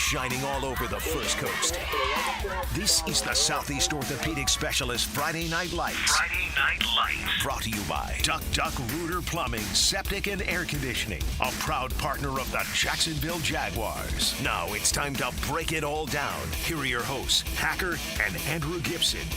shining all over the First Coast. This is the Southeast Orthopedic Specialist Friday Night Lights. Friday Night Lights. Brought to you by Duck Duck Rooter Plumbing, Septic and Air Conditioning, a proud partner of the Jacksonville Jaguars. Now it's time to break it all down. Here are your hosts, Hacker and Andrew Gibson.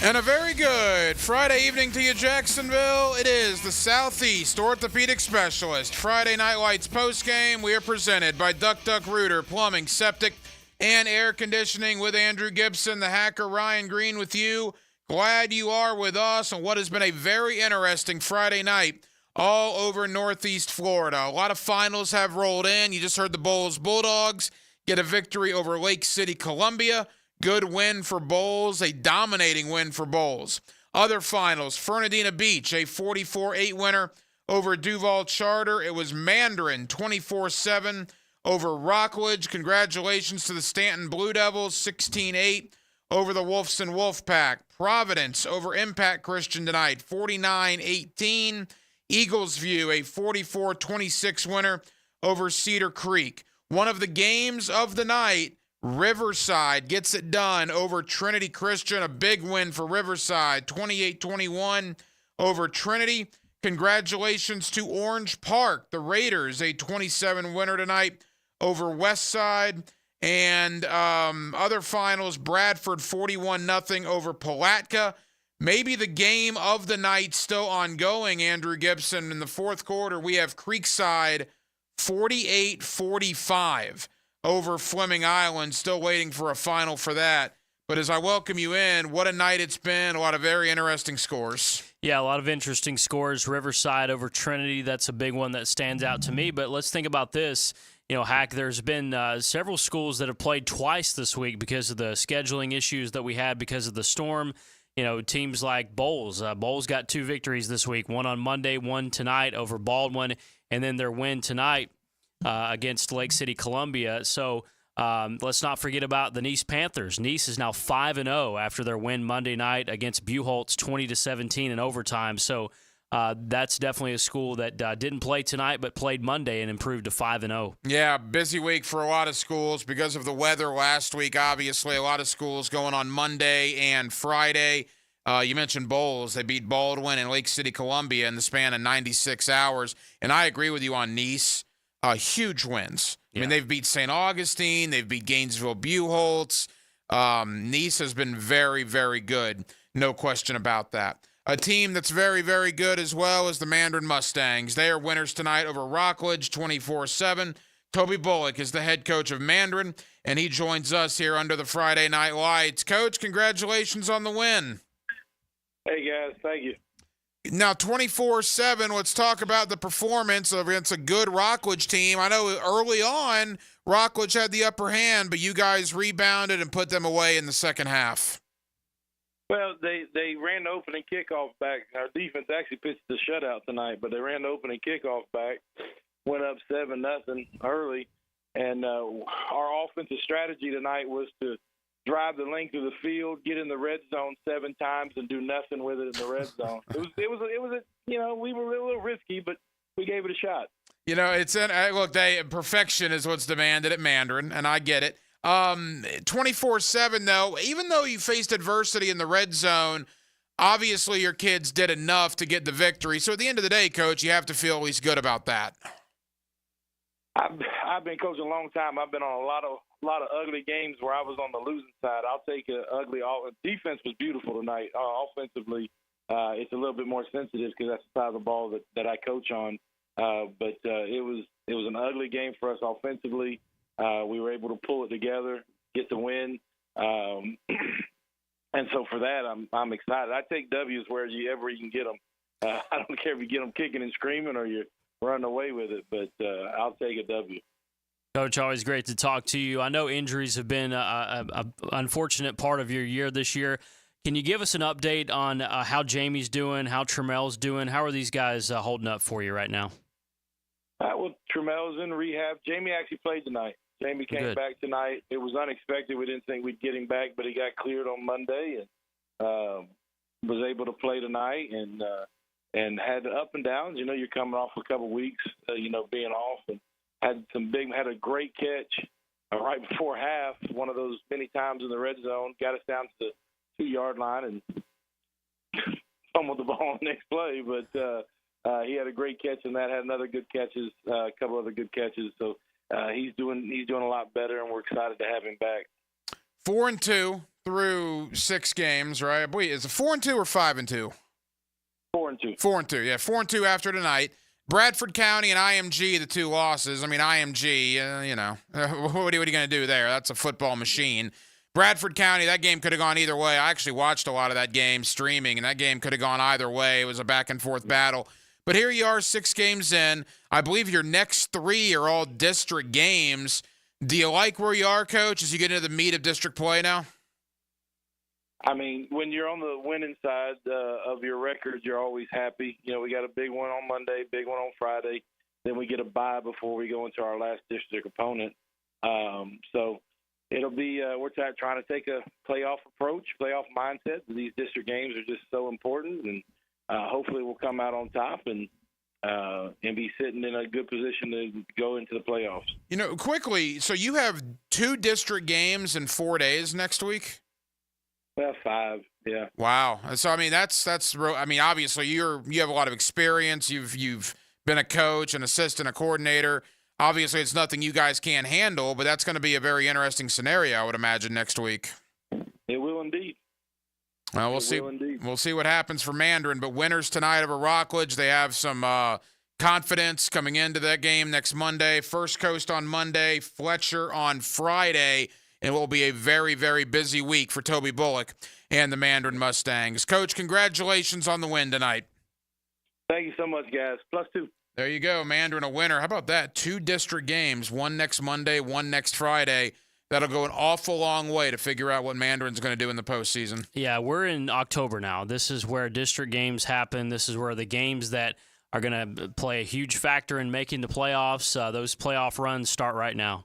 And a very good Friday evening to you, Jacksonville. It is the Southeast Orthopedic Specialist Friday Night Lights postgame. We are presented by Duck Duck Rooter Plumbing, Septic, and Air Conditioning with Andrew Gibson, the Hacker, Ryan Green with you. Glad you are with us on what has been a very interesting Friday night all over Northeast Florida. A lot of finals have rolled in. You just heard the Bolles Bulldogs get a victory over Lake City, Columbia. Good win for Bolles, a dominating win for Bolles. Other finals, Fernandina Beach, a 44-8 winner over Duval Charter. It was Mandarin, 24-7 over Rockledge. Congratulations to the Stanton Blue Devils, 16-8 over the Wolfson Wolfpack. Providence over Impact Christian tonight, 49-18. Eagles View, a 44-26 winner over Cedar Creek. One of the games of the night, Riverside gets it done over Trinity Christian. A big win for Riverside, 28-21 over Trinity. Congratulations to Orange Park. The Raiders, a 27 winner tonight over Westside. And other finals, Bradford 41-0 over Palatka. Maybe the game of the night still ongoing, Andrew Gibson. In the fourth quarter, we have Creekside 48-45. over Fleming Island. Still waiting for a final for that. But as I welcome you in, what a night it's been. A lot of very interesting scores. Yeah, a lot of interesting scores. Riverside over Trinity, that's a big one that stands out to me. But let's think about this. You know, Hack, there's been several schools that have played twice this week because of the scheduling issues that we had because of the storm. You know, teams like Bolles. Bolles got 2 victories this week, one on Monday, one tonight over Baldwin, and then their win tonight against Lake City, Columbia. So let's not forget about the Nease Panthers. Nease is now 5-0 after their win Monday night against Buchholz, 20-17 in overtime. So that's definitely a school that didn't play tonight but played Monday and improved to 5-0. Yeah, busy week for a lot of schools because of the weather last week. Obviously, a lot of schools going on Monday and Friday. You mentioned Bolles. They beat Baldwin and Lake City, Columbia in the span of 96 hours. And I agree with you on Nease. Huge wins. I mean, they've beat St. Augustine. They've beat Gainesville Buchholz. Nease has been very, very good. No question about that. A team that's very, very good as well is the Mandarin Mustangs. They are winners tonight over Rockledge, 24-7. Toby Bullock is the head coach of Mandarin, and he joins us here under the Friday Night Lights. Coach, congratulations on the win. Hey, guys. Thank you. Now, 24-7, let's talk about the performance against a good Rockledge team. I know early on, Rockledge had the upper hand, but you guys rebounded and put them away in the second half. Well, they ran the opening kickoff back. Our defense actually pitched the shutout tonight, but they ran the opening kickoff back, went up 7-0 early. And our offensive strategy tonight was to drive the length of the field, get in the red zone 7 times, and do nothing with it in the red zone. It was we were a little risky, but we gave it a shot. You know, perfection is what's demanded at Mandarin, and I get it. 24-7 though, even though you faced adversity in the red zone, obviously your kids did enough to get the victory. So at the end of the day, Coach, you have to feel at least good about that. I've been coaching a long time. I've been on a lot of ugly games where I was on the losing side. I'll take an ugly. Defense was beautiful tonight. Offensively, it's a little bit more sensitive because that's the side of the ball that I coach on. But it was an ugly game for us offensively. We were able to pull it together, get the win, and so for that, I'm excited. I take W's wherever you can get them. I don't care if you get them kicking and screaming or you're running away with it, but I'll take a W. Coach, always great to talk to you. I know injuries have been an unfortunate part of your year this year. Can you give us an update on how Jamie's doing, how Tramel's doing? How are these guys holding up for you right now? Well, Tramel's in rehab. Jamie actually played tonight. Jamie came back tonight. It was unexpected. We didn't think we'd get him back, but he got cleared on Monday and was able to play tonight and had the up and downs. You know, you're coming off a couple weeks, being off, and had a great catch right before half, one of those many times in the red zone, got us down to the 2-yard line and fumbled the ball on the next play. But he had a great catch, and that had another good catches, a couple other good catches. So he's doing a lot better, and we're excited to have him back. 4-2 through 6 games, right? Wait, is it 4-2 or 5-2? 4-2. 4-2, yeah, 4-2 after tonight. Bradford County and IMG, the 2 losses. I mean, IMG, what are you going to do there? That's a football machine. Bradford County, that game could have gone either way. I actually watched a lot of that game streaming, and that game could have gone either way. It was a back-and-forth battle. But here you are 6 games in. I believe your next 3 are all district games. Do you like where you are, Coach, as you get into the meat of district play now? I mean, when you're on the winning side of your record, you're always happy. You know, we got a big one on Monday, big one on Friday. Then we get a bye before we go into our last district opponent. So it'll be we're trying to take a playoff approach, playoff mindset. These district games are just so important, and hopefully we'll come out on top and be sitting in a good position to go into the playoffs. You know, quickly, so you have 2 district games in 4 days next week? Well, 5, yeah. Wow. So I mean, that's real. I mean, obviously you have a lot of experience. You've been a coach, an assistant, a coordinator. Obviously, it's nothing you guys can't handle, but that's going to be a very interesting scenario, I would imagine, next week. It will indeed. Well, we'll see. We'll see what happens for Mandarin. But winners tonight over Rockledge. They have some confidence coming into that game next Monday. First Coast on Monday, Fletcher on Friday. And it will be a very, very busy week for Toby Bullock and the Mandarin Mustangs. Coach, congratulations on the win tonight. Thank you so much, guys. +2. There you go, Mandarin a winner. How about that? 2 district games, one next Monday, one next Friday. That'll go an awful long way to figure out what Mandarin's going to do in the postseason. Yeah, we're in October now. This is where district games happen. This is where the games that are going to play a huge factor in making the playoffs, those playoff runs start right now.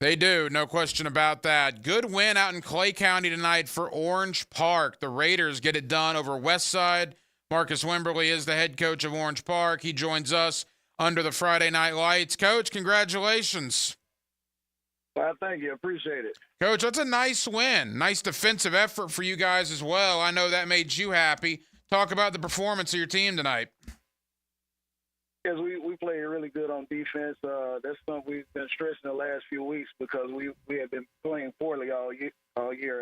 They do, no question about that. Good win out in Clay County tonight for Orange Park. The Raiders get it done over Westside. Marcus Wimberly is the head coach of Orange Park. He joins us under the Friday Night Lights. Coach, congratulations. Well, thank you. Appreciate it. Coach, that's a nice win. Nice defensive effort for you guys as well. I know that made you happy. Talk about the performance of your team tonight. Yes, we played really good on defense. That's something we've been stressing the last few weeks because we have been playing poorly all year,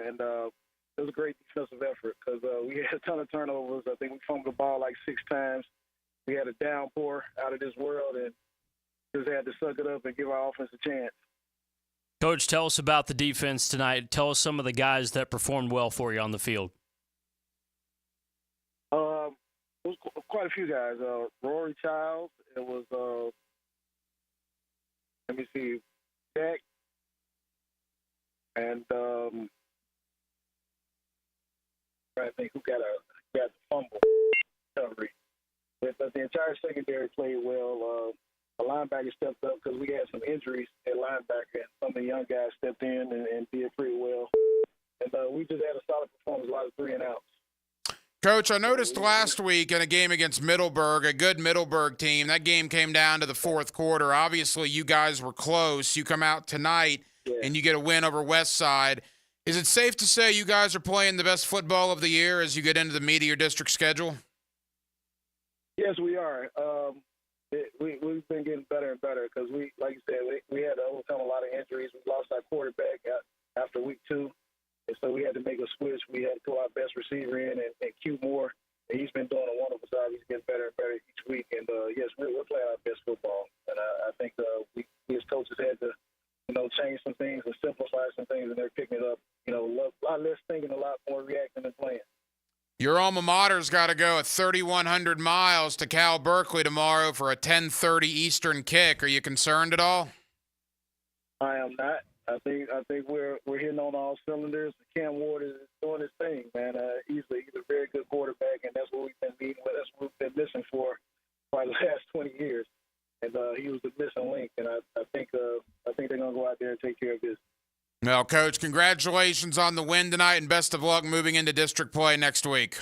and it was a great defensive effort because we had a ton of turnovers. I think we fumbled the ball like 6 times. We had a downpour out of this world, and just had to suck it up and give our offense a chance. Coach, tell us about the defense tonight. Tell us some of the guys that performed well for you on the field. It was quite a few guys. Rory Childs. It was, Jack. And I think who got the fumble recovery. But the entire secondary played well. The linebacker stepped up because we had some injuries at linebacker, and some of the young guys stepped in and did pretty well. And we just had a solid performance, a lot of 3 and outs. Coach, I noticed last week in a game against Middleburg, a good Middleburg team, that game came down to the 4th quarter. Obviously, you guys were close. You come out tonight and you get a win over Westside. Is it safe to say you guys are playing the best football of the year as you get into the meat of your district schedule? Yes, we are. We've been getting better and better because like you said, we had to overcome a lot of injuries. We lost our quarterback after week 2. And so we had to make a switch. We had to put our best receiver in and Q Moore. And he's been doing a wonderful job. He's getting better and better each week. And, yes, we're playing our best football. And I think we as coaches had to, change some things and simplify some things, and they're picking it up. A lot less thinking, a lot more reacting and playing. Your alma mater's got to go at 3,100 miles to Cal Berkeley tomorrow for a 10:30 Eastern kick. Are you concerned at all? I am not. I think we're hitting on all cylinders. Cam Ward is doing his thing, man. He's a very good quarterback, and that's what we've been meeting with. That's what we've been missing for the last 20 years. And he was the missing link, and I think they're gonna go out there and take care of this. Well, Coach, congratulations on the win tonight, and best of luck moving into district play next week.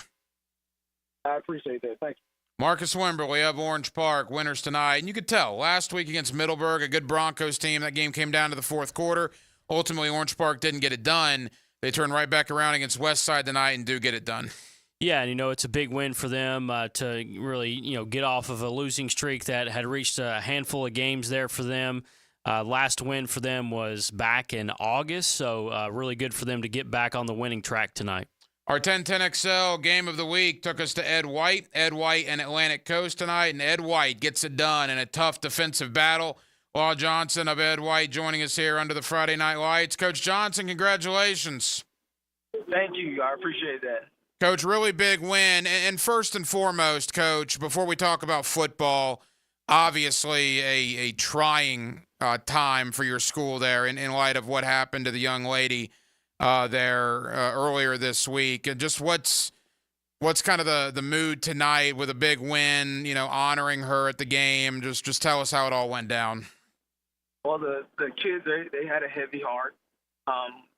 I appreciate that. Thank you. Marcus Wimberly of Orange Park, winners tonight. And you could tell, last week against Middleburg, a good Broncos team, that game came down to the 4th quarter. ultimately Orange Park didn't get it done. They turn right back around against Westside tonight and do get it done. Yeah, and it's a big win for them to really get off of a losing streak that had reached a handful of games there for them. Last win for them was back in August, so really good for them to get back on the winning track tonight. Our 10-10XL game of the week took us to Ed White. Ed White and Atlantic Coast tonight, and Ed White gets it done in a tough defensive battle. Law Johnson of Ed White joining us here under the Friday Night Lights. Coach Johnson, congratulations. Thank you. I appreciate that. Coach, really big win. And first and foremost, Coach, before we talk about football, obviously a trying time for your school there in light of what happened to the young lady there earlier this week. And just what's kind of the mood tonight with a big win, honoring her at the game? Just tell us how it all went down. Well, the kids, they had a heavy heart.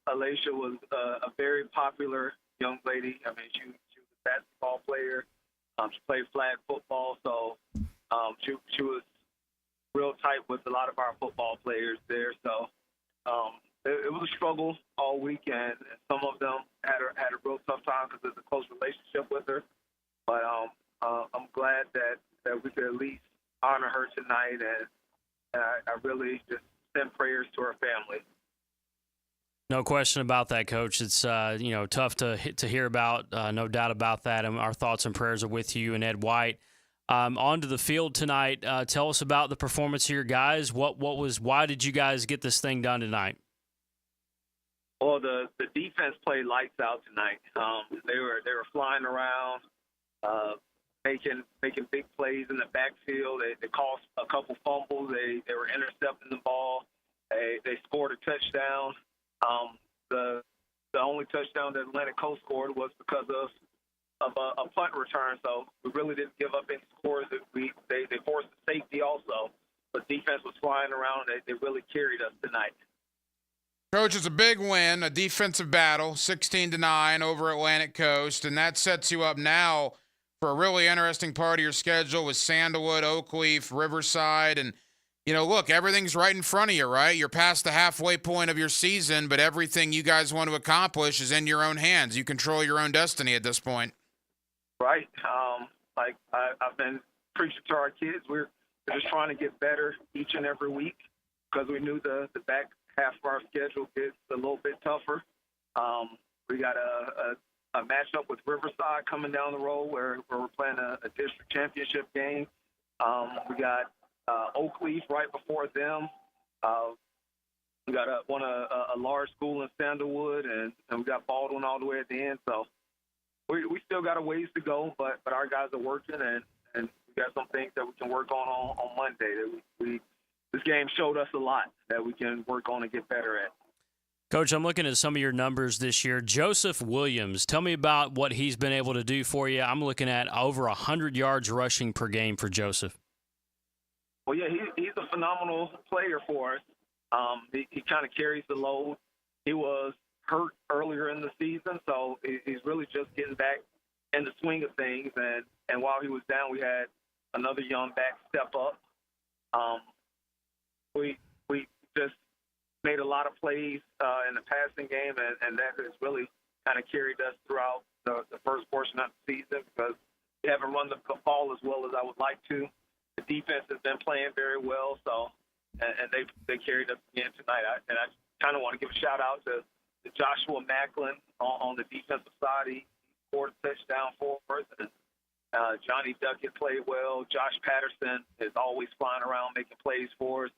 Alicia was a very popular young lady. I mean, she was a basketball player. She played flag football, so she was real tight with a lot of our football players there. So it was a struggle all weekend, and some of them had a real tough time because there's a close relationship with her. But I'm glad that we could at least honor her tonight, and I really just send prayers to her family. No question about that, Coach. It's tough to hear about, no doubt about that. And our thoughts and prayers are with you and Ed White. Onto the field tonight. Tell us about the performance of your guys. Why did you guys get this thing done tonight? Well, the defense played lights out tonight. They were flying around, making big plays in the backfield. They caused a couple fumbles. They were intercepting the ball. They scored a touchdown. The only touchdown that Atlantic Coast scored was because of a punt return. So we really didn't give up any scores. They forced a safety also, but defense was flying around. They really carried us tonight. Coach, it's a big win, a defensive battle, 16-9 over Atlantic Coast, and that sets you up now for a really interesting part of your schedule with Sandalwood, Oakleaf, Riverside, and look, everything's right in front of you, right? You're past the halfway point of your season, but everything you guys want to accomplish is in your own hands. You control your own destiny at this point. Right. Like I've been preaching to our kids, we're just trying to get better each and every week because we knew the back half of our schedule gets a little bit tougher. We got a matchup with Riverside coming down the road where we're playing a district championship game. We got Oakleaf right before them. We got a large school in Sandalwood, and we got Baldwin all the way at the end. So we still got a ways to go, but our guys are working, and we got some things that we can work on Monday. This game showed us a lot that we can work on and get better at. Coach, I'm looking at some of your numbers this year. Joseph Williams, tell me about what he's been able to do for you. I'm looking at over 100 yards rushing per game for Joseph. Well, yeah, he's a phenomenal player for us. He kind of carries the load. He was hurt earlier in the season, so he's really just getting back in the swing of things. And while he was down, we had another young back step up. We just made a lot of plays in the passing game, and that has really kind of carried us throughout the first portion of the season because we haven't run the ball as well as I would like to. The defense has been playing very well, and they carried us again tonight. I kind of want to give a shout out to Joshua Macklin on the defensive side. He scored a touchdown for us. And Johnny Duckett played well. Josh Patterson is always flying around making plays for us.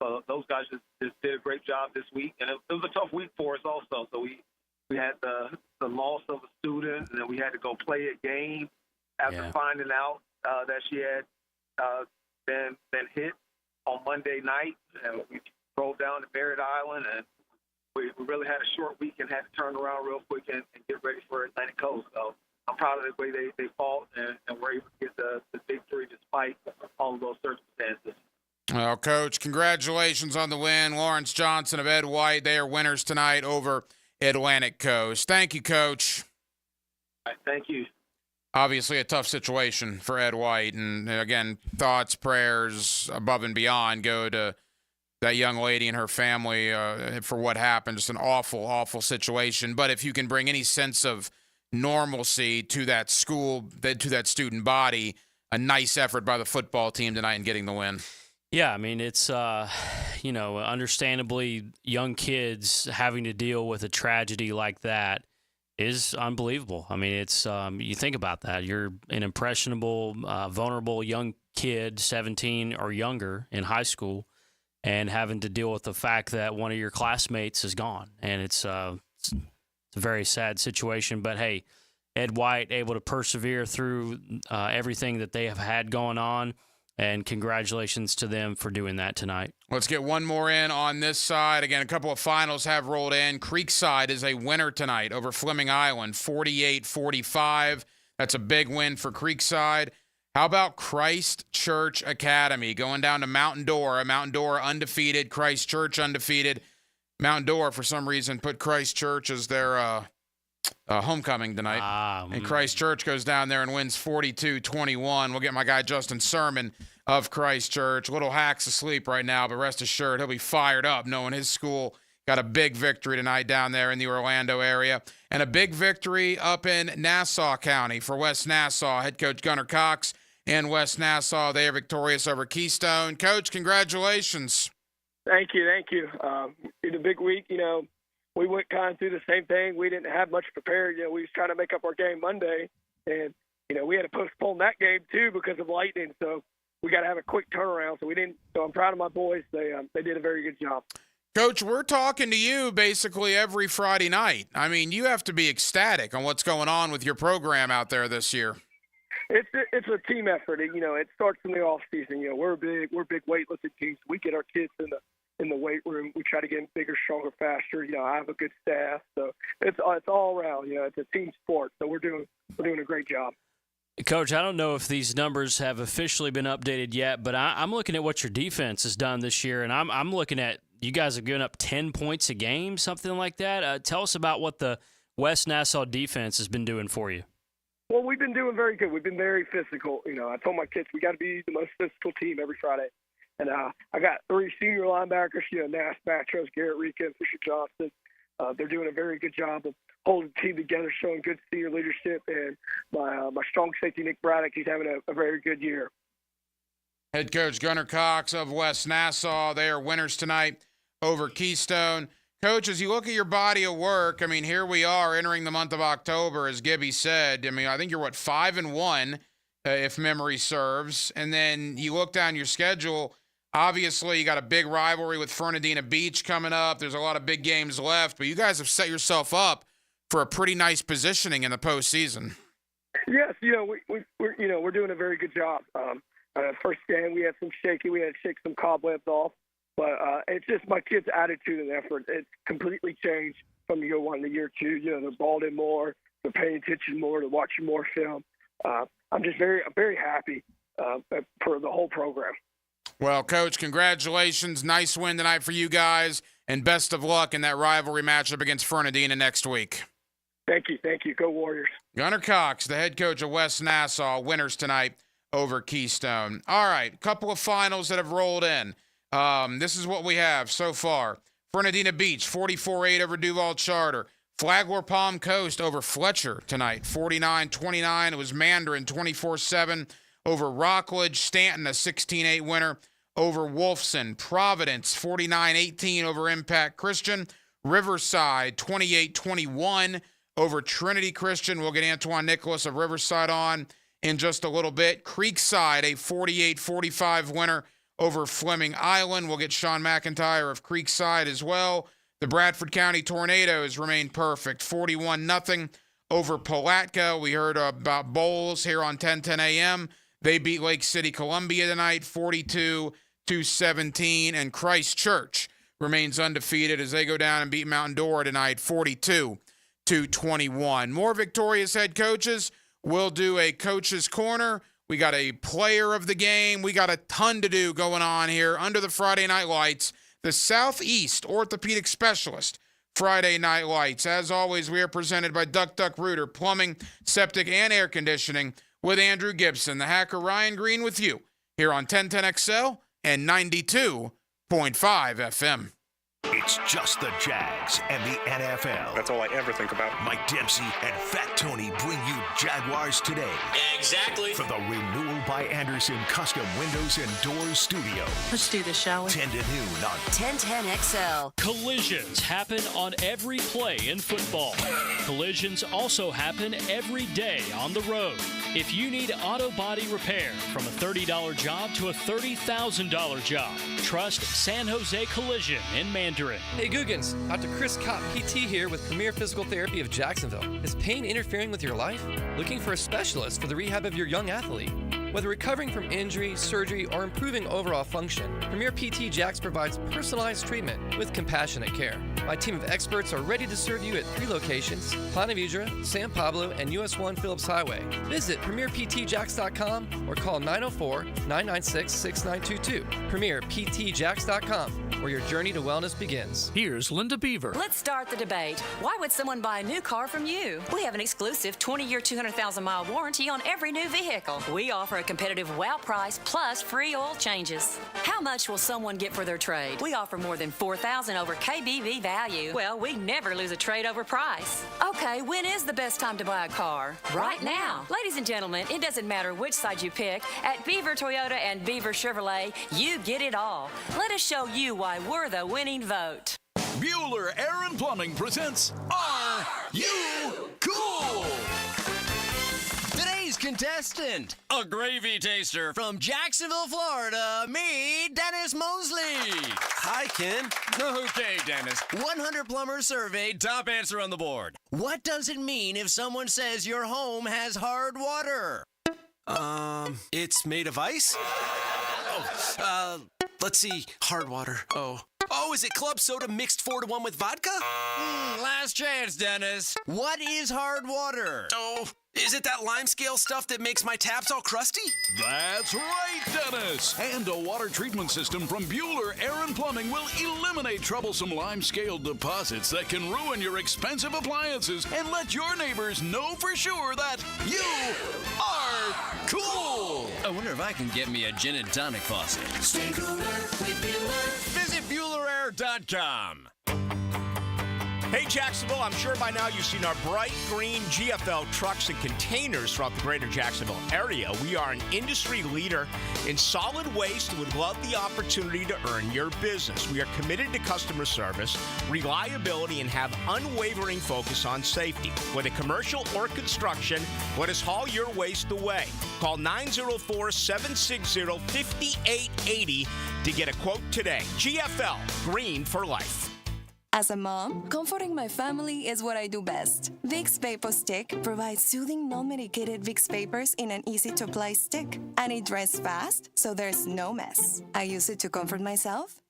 So those guys just did a great job this week, and it was a tough week for us also. So we had the loss of a student, and then we had to go play a game after finding out that she had been hit on Monday night. And we drove down to Merritt Island, and we really had a short week and had to turn around real quick and get ready for Atlantic Coast. So I'm proud of the way they fought and were able to get the victory despite all of those circumstances. Well, Coach, congratulations on the win. Lawrence Johnson of Ed White, they are winners tonight over Atlantic Coast. Thank you, Coach. All right, thank you. Obviously a tough situation for Ed White. And, again, thoughts, prayers above and beyond go to that young lady and her family for what happened. Just an awful, awful situation. But if you can bring any sense of normalcy to that school, to that student body, a nice effort by the football team tonight in getting the win. Yeah, I mean, it's, understandably, young kids having to deal with a tragedy like that is unbelievable. I mean, it's you think about that. You're an impressionable, vulnerable young kid, 17 or younger in high school, and having to deal with the fact that one of your classmates is gone. And it's a very sad situation. But, hey, Ed White able to persevere through everything that they have had going on. And congratulations to them for doing that tonight. Let's get one more in on this side. Again, a couple of finals have rolled in. Creekside is a winner tonight over Fleming Island, 48-45. That's a big win for Creekside. How about Christ Church Academy going down to Mountain Dora? Mountain Dora undefeated, Christ Church undefeated. Mountain Dora, for some reason, put Christ Church as their homecoming tonight. And Christ Church goes down there and wins 42-21. We'll get my guy Justin Sermon of Christ Church. Little Hack's asleep right now, but rest assured he'll be fired up knowing his school got a big victory tonight down there in the Orlando area. And a big victory up in Nassau County for West Nassau. Head coach Gunnar Cox and West Nassau, they are victorious over Keystone. Coach, congratulations. Thank you. It's a big week. We went kind of through the same thing. We didn't have much prepared. We was trying to make up our game Monday, and we had to postpone that game too because of lightning. So we got to have a quick turnaround. So we didn't. So I'm proud of my boys. They did a very good job. Coach, we're talking to you basically every Friday night. I mean, you have to be ecstatic on what's going on with your program out there this year. It's a team effort. It starts in the off season. We're a big weightlifting team. So we get our kids in the weight room. We try to get them bigger, stronger, faster. I have a good staff, so it's all around. It's a team sport, so we're doing a great job. Coach, I don't know if these numbers have officially been updated yet, but I'm looking at what your defense has done this year, and I'm looking at you guys have given up 10 points a game, something like that. Tell us about what the West Nassau defense has been doing for you. Well, we've been doing very good. We've been very physical. I told my kids we got to be the most physical team every Friday. And I got 3 senior linebackers, Nash Matros, Garrett Rika, and Fisher Johnson. They're doing a very good job of holding the team together, showing good senior leadership. And my strong safety, Nick Braddock, he's having a very good year. Head coach Gunnar Cox of West Nassau, they are winners tonight over Keystone. Coach, as you look at your body of work, I mean, here we are entering the month of October, as Gibby said. I mean, I think you're, 5-1, if memory serves. And then you look down your schedule. Obviously, you got a big rivalry with Fernandina Beach coming up. There's a lot of big games left, but you guys have set yourself up for a pretty nice positioning in the postseason. Yes, we're doing a very good job. First game we had some shaky, we had to shake some cobwebs off, but it's just my kids' attitude and effort. It's completely changed from year 1 to year 2. They're balled in more, they're paying attention more, they're watching more film. I'm just very happy for the whole program. Well, Coach, congratulations. Nice win tonight for you guys, and best of luck in that rivalry matchup against Fernandina next week. Thank you. Go Warriors. Gunnar Cox, the head coach of West Nassau, winners tonight over Keystone. All right, couple of finals that have rolled in. This is what we have so far. Fernandina Beach, 44-8 over Duval Charter. Flagler Palm Coast over Fletcher tonight, 49-29. It was Mandarin, 24-7 over Rockledge. Stanton, a 16-8 winner over Wolfson. Providence, 49-18 over Impact Christian. Riverside, 28-21 over Trinity Christian. We'll get Antoine Nicholas of Riverside on in just a little bit. Creekside, a 48-45 winner over Fleming Island. We'll get Sean McIntyre of Creekside as well. The Bradford County Tornadoes remain perfect, 41-0 over Palatka. We heard about Bowles here on 1010 a.m. They beat Lake City Columbia tonight, 42-17. And Christ Church remains undefeated as they go down and beat Mountain Dora tonight, 42-21. More victorious head coaches. We'll do a coach's corner. We got a player of the game. We got a ton to do going on here under the Friday Night Lights. The Southeast Orthopedic Specialist Friday Night Lights. As always, we are presented by Duck Duck Rooter Plumbing, Septic, and Air Conditioning with Andrew Gibson. The hacker Ryan Green with you here on 1010XL and 92.7 FM. It's just the Jags and the NFL. That's all I ever think about. Mike Dempsey and Fat Tony bring you Jaguars Today. Exactly. For the Renewal by Anderson Custom Windows and Doors Studio. Let's do this, shall we? 10 to noon on 1010XL. Collisions happen on every play in football. Collisions also happen every day on the road. If you need auto body repair, from a $30 job to a $30,000 job, trust San Jose Collision in Mandarin. Hey Googans, Dr. Chris Kopp, PT here with Premier Physical Therapy of Jacksonville. Is pain interfering with your life? Looking for a specialist for the rehab of your young athlete? Whether recovering from injury, surgery, or improving overall function, Premier PT Jax provides personalized treatment with compassionate care. My team of experts are ready to serve you at 3 locations: Ponte Vedra, San Pablo, and US 1 Phillips Highway. Visit PremierPTJax.com or call 904-996-6922. PremierPTJax.com, where your journey to wellness begins. Here's Linda Beaver. Let's start the debate. Why would someone buy a new car from you? We have an exclusive 20-year, 200,000-mile warranty on every new vehicle. We offer a competitive wow price plus free oil changes. How much will someone get for their trade? We offer more than $4,000 over KBV value. Well, we never lose a trade over price. Okay, when is the best time to buy a car? Right now. Ladies and gentlemen, it doesn't matter which side you pick. At Beaver Toyota and Beaver Chevrolet, you get it all. Let us show you why we're the winning vote. Bueller Air and Plumbing presents Are You Cool? Today's contestant, a gravy taster from Jacksonville, Florida, me, Dennis Mosley. Hi, Ken. Okay, Dennis. 100 plumbers surveyed, top answer on the board. What does it mean if someone says your home has hard water? It's made of ice? Let's see. Hard water. Oh, is it club soda mixed 4-to-1 with vodka? Last chance, Dennis. What is hard water? Oh, is it that lime scale stuff that makes my taps all crusty? That's right, Dennis. And a water treatment system from Bueller Air and Plumbing will eliminate troublesome lime scale deposits that can ruin your expensive appliances and let your neighbors know for sure that you are cool. I wonder if I can get me a gin and tonic faucet. Stay cooler with Bueller. Visit BuellerAir.com. Hey Jacksonville, I'm sure by now you've seen our bright green GFL trucks and containers throughout the greater Jacksonville area. We are an industry leader in solid waste and would love the opportunity to earn your business. We are committed to customer service, reliability, and have unwavering focus on safety. Whether commercial or construction, let us haul your waste away. Call 904-760-5880 to get a quote today. GFL, green for life. As a mom, comforting my family is what I do best. Vicks VapoStick provides soothing, non-medicated Vicks vapors in an easy-to-apply stick. And it dries fast, so there's no mess. I use it to comfort myself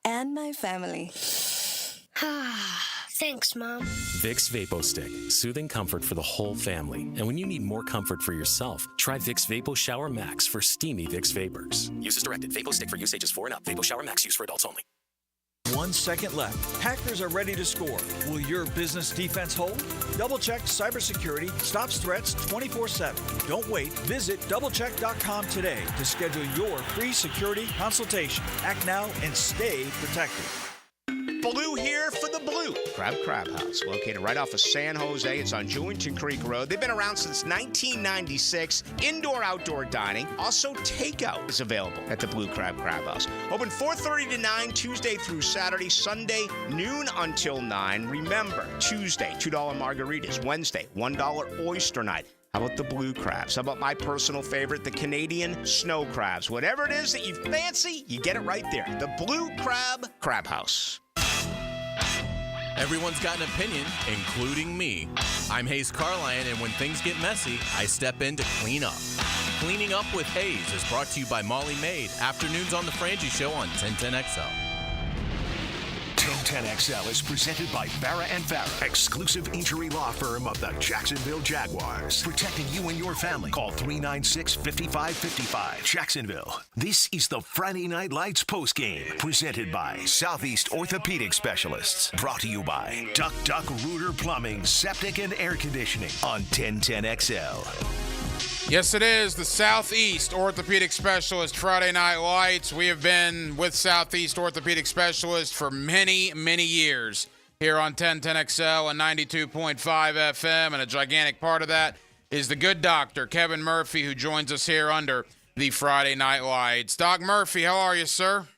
and my family. Thanks, Mom. Vicks VapoStick, soothing comfort for the whole family. And when you need more comfort for yourself, try Vicks Vapo Shower Max for steamy Vicks vapors. Use as directed. VapoStick for use ages 4 and up. Vapo Shower Max use for adults only. 1 second left. Hackers are ready to score. Will your business defense hold? Doublecheck Cybersecurity stops threats 24/7. Don't wait. Visit doublecheck.com today to schedule your free security consultation. Act now and stay protected. Blue here for the Blue Crab House, located right off of San Jose. It's on Julington Creek Road. They've been around since 1996. Indoor-outdoor dining. Also, takeout is available at the Blue Crab House. Open 4:30 to 9, Tuesday through Saturday. Sunday, noon until 9. Remember, Tuesday, $2 margaritas. Wednesday, $1 oyster night. How about the blue crabs? How about my personal favorite, the Canadian snow crabs? Whatever it is that you fancy, you get it right there. The Blue Crab House. Everyone's got an opinion, including me. I'm Hayes Carline, and when things get messy, I step in to clean up. Cleaning Up with Hayes is brought to you by Molly Maid. Afternoons on The Frangie Show on 1010XL. 1010XL is presented by Farah & Farah, exclusive injury law firm of the Jacksonville Jaguars. Protecting you and your family. Call 396-5555. Jacksonville. This is the Friday Night Lights postgame, presented by Southeast Orthopedic Specialists. Brought to you by Duck Rooter Plumbing, Septic and Air Conditioning on 1010XL. Yes, it is the Southeast Orthopedic Specialist Friday Night Lights. We have been with Southeast Orthopedic Specialist for many, many years here on 1010XL and 92.5 FM, and a gigantic part of that is the good doctor, Kevin Murphy, who joins us here under the Friday Night Lights. Doc Murphy, how are you, sir?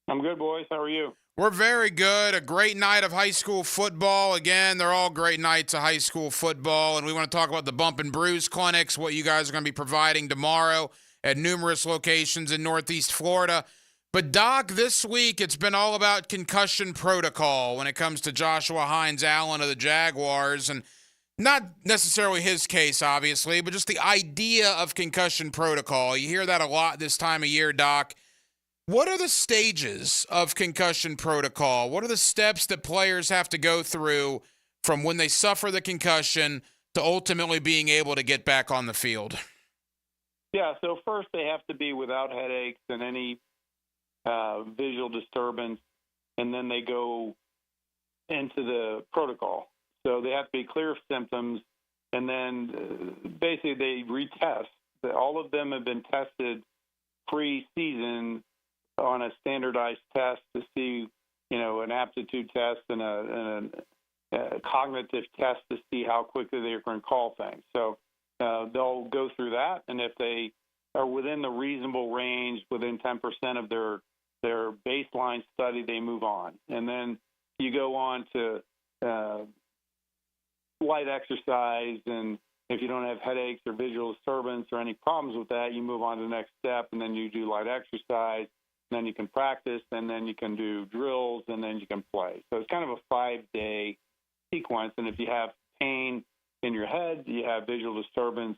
I'm good, boys. How are you? We're very good. A great night of high school football. Again, they're all great nights of high school football, and we want to talk about the Bump and Bruise clinics, what you guys are going to be providing tomorrow at numerous locations in Northeast Florida. But, Doc, this week it's been all about concussion protocol when it comes to Joshua Hines Allen of the Jaguars, and not necessarily his case, obviously, but just the idea of concussion protocol. You hear that a lot this time of year, Doc. What are the stages of concussion protocol? What are the steps that players have to go through from when they suffer the concussion to ultimately being able to get back on the field? Yeah, so first they have to be without headaches and any visual disturbance, and then they go into the protocol. So they have to be clear of symptoms, and then basically they retest. All of them have been tested pre-season on a standardized test to see, an aptitude test and a cognitive test to see how quickly they can recall things. So they'll go through that, and if they are within the reasonable range, within 10% of their baseline study, they move on. And then you go on to light exercise, and if you don't have headaches or visual disturbance or any problems with that, you move on to the next step, and then you do light exercise. Then you can practice, and then you can do drills, and then you can play. So it's kind of a 5-day sequence. And if you have pain in your head, you have visual disturbance,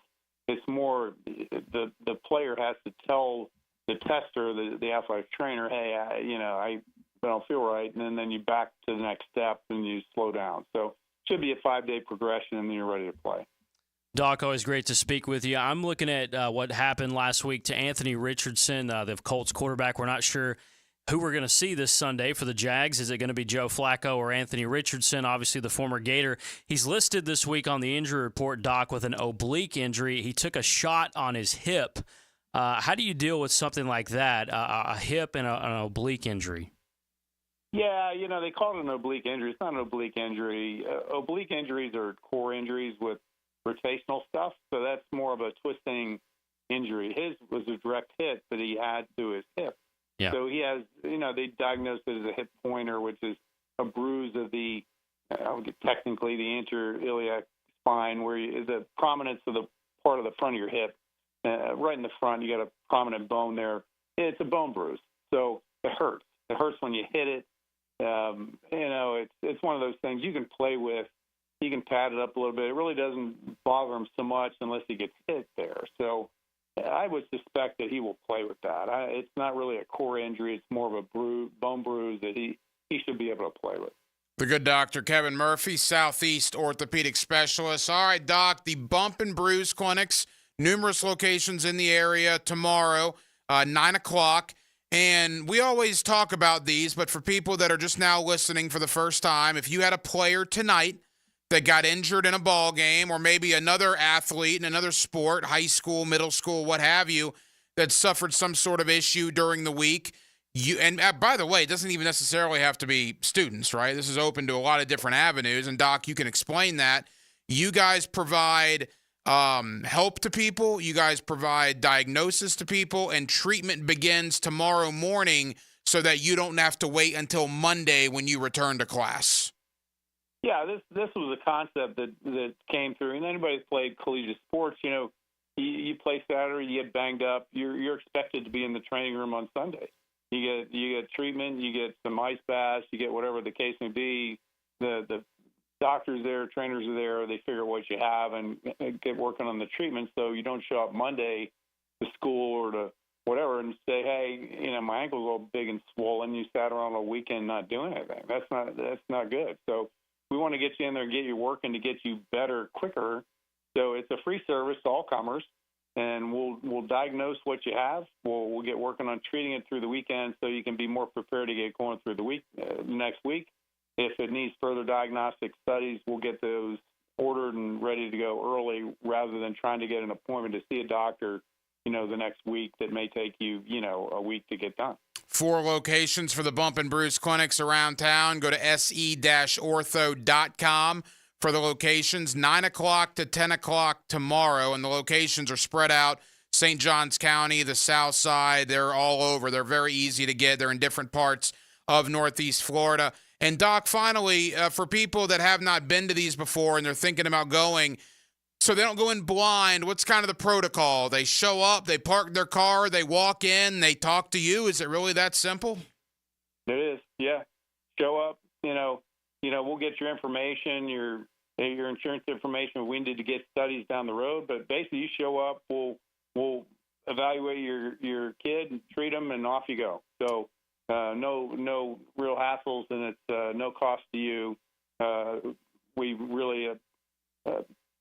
it's more the player has to tell the tester, the athletic trainer, hey, I don't feel right, and then you back to the next step and you slow down. So it should be a 5-day progression, and then you're ready to play. Doc, always great to speak with you. I'm looking at what happened last week to Anthony Richardson, the Colts quarterback. We're not sure who we're going to see this Sunday for the Jags. Is it going to be Joe Flacco or Anthony Richardson, obviously the former Gator? He's listed this week on the injury report, Doc, with an oblique injury. He took a shot on his hip. How do you deal with something like that, a hip and an oblique injury? Yeah, they call it an oblique injury. It's not an oblique injury. Oblique injuries are core injuries with rotational stuff, so that's more of a twisting injury. His was a direct hit that he had to his hip. Yeah. So he has, they diagnosed it as a hip pointer, which is a bruise of technically the anterior iliac spine, where the prominence of the part of the front of your hip, right in the front, you got a prominent bone there. It's a bone bruise, so it hurts. It hurts when you hit it. It's one of those things you can play with. He can pad it up a little bit. It really doesn't bother him so much unless he gets hit there. So I would suspect that he will play with that. It's not really a core injury. It's more of a bone bruise that he should be able to play with. The good doctor, Kevin Murphy, Southeast Orthopedic Specialist. All right, Doc, the Bump and Bruise clinics, numerous locations in the area tomorrow, 9 o'clock. And we always talk about these, but for people that are just now listening for the first time, if you had a player tonight that got injured in a ball game, or maybe another athlete in another sport, high school, middle school, what have you, that suffered some sort of issue during the week, and by the way, it doesn't even necessarily have to be students, right? This is open to a lot of different avenues, and Doc, you can explain that. You guys provide help to people, you guys provide diagnosis to people, and treatment begins tomorrow morning so that you don't have to wait until Monday when you return to class. Yeah, this was a concept that came through. And anybody that's played collegiate sports, you play Saturday, you get banged up, you're expected to be in the training room on Sunday. You get treatment, you get some ice baths, you get whatever the case may be. The doctors there, trainers are there, they figure out what you have and get working on the treatment, so you don't show up Monday to school or to whatever and say, hey, my ankle's all big and swollen. You sat around all weekend not doing anything. That's not good. So we want to get you in there and get you working to get you better quicker. So it's a free service to all comers, and we'll diagnose what you have. We'll get working on treating it through the weekend so you can be more prepared to get going through the next week. If it needs further diagnostic studies, we'll get those ordered and ready to go early rather than trying to get an appointment to see a doctor, the next week that may take you, a week to get done. 4 locations for the Bump and Bruise clinics around town. Go to se-ortho.com for the locations, 9 o'clock to 10 o'clock tomorrow, and the locations are spread out. St. Johns County, the South Side, they're all over. They're very easy to get. They're in different parts of Northeast Florida. And, Doc, finally, for people that have not been to these before and they're thinking about going, so they don't go in blind, what's kind of the protocol? They show up, they park their car, they walk in, they talk to you. Is it really that simple? It is, yeah. Show up, we'll get your information, your insurance information. If we need to get studies down the road, but basically you show up, we'll evaluate your kid and treat them, and off you go. So no real hassles, and it's no cost to you. We really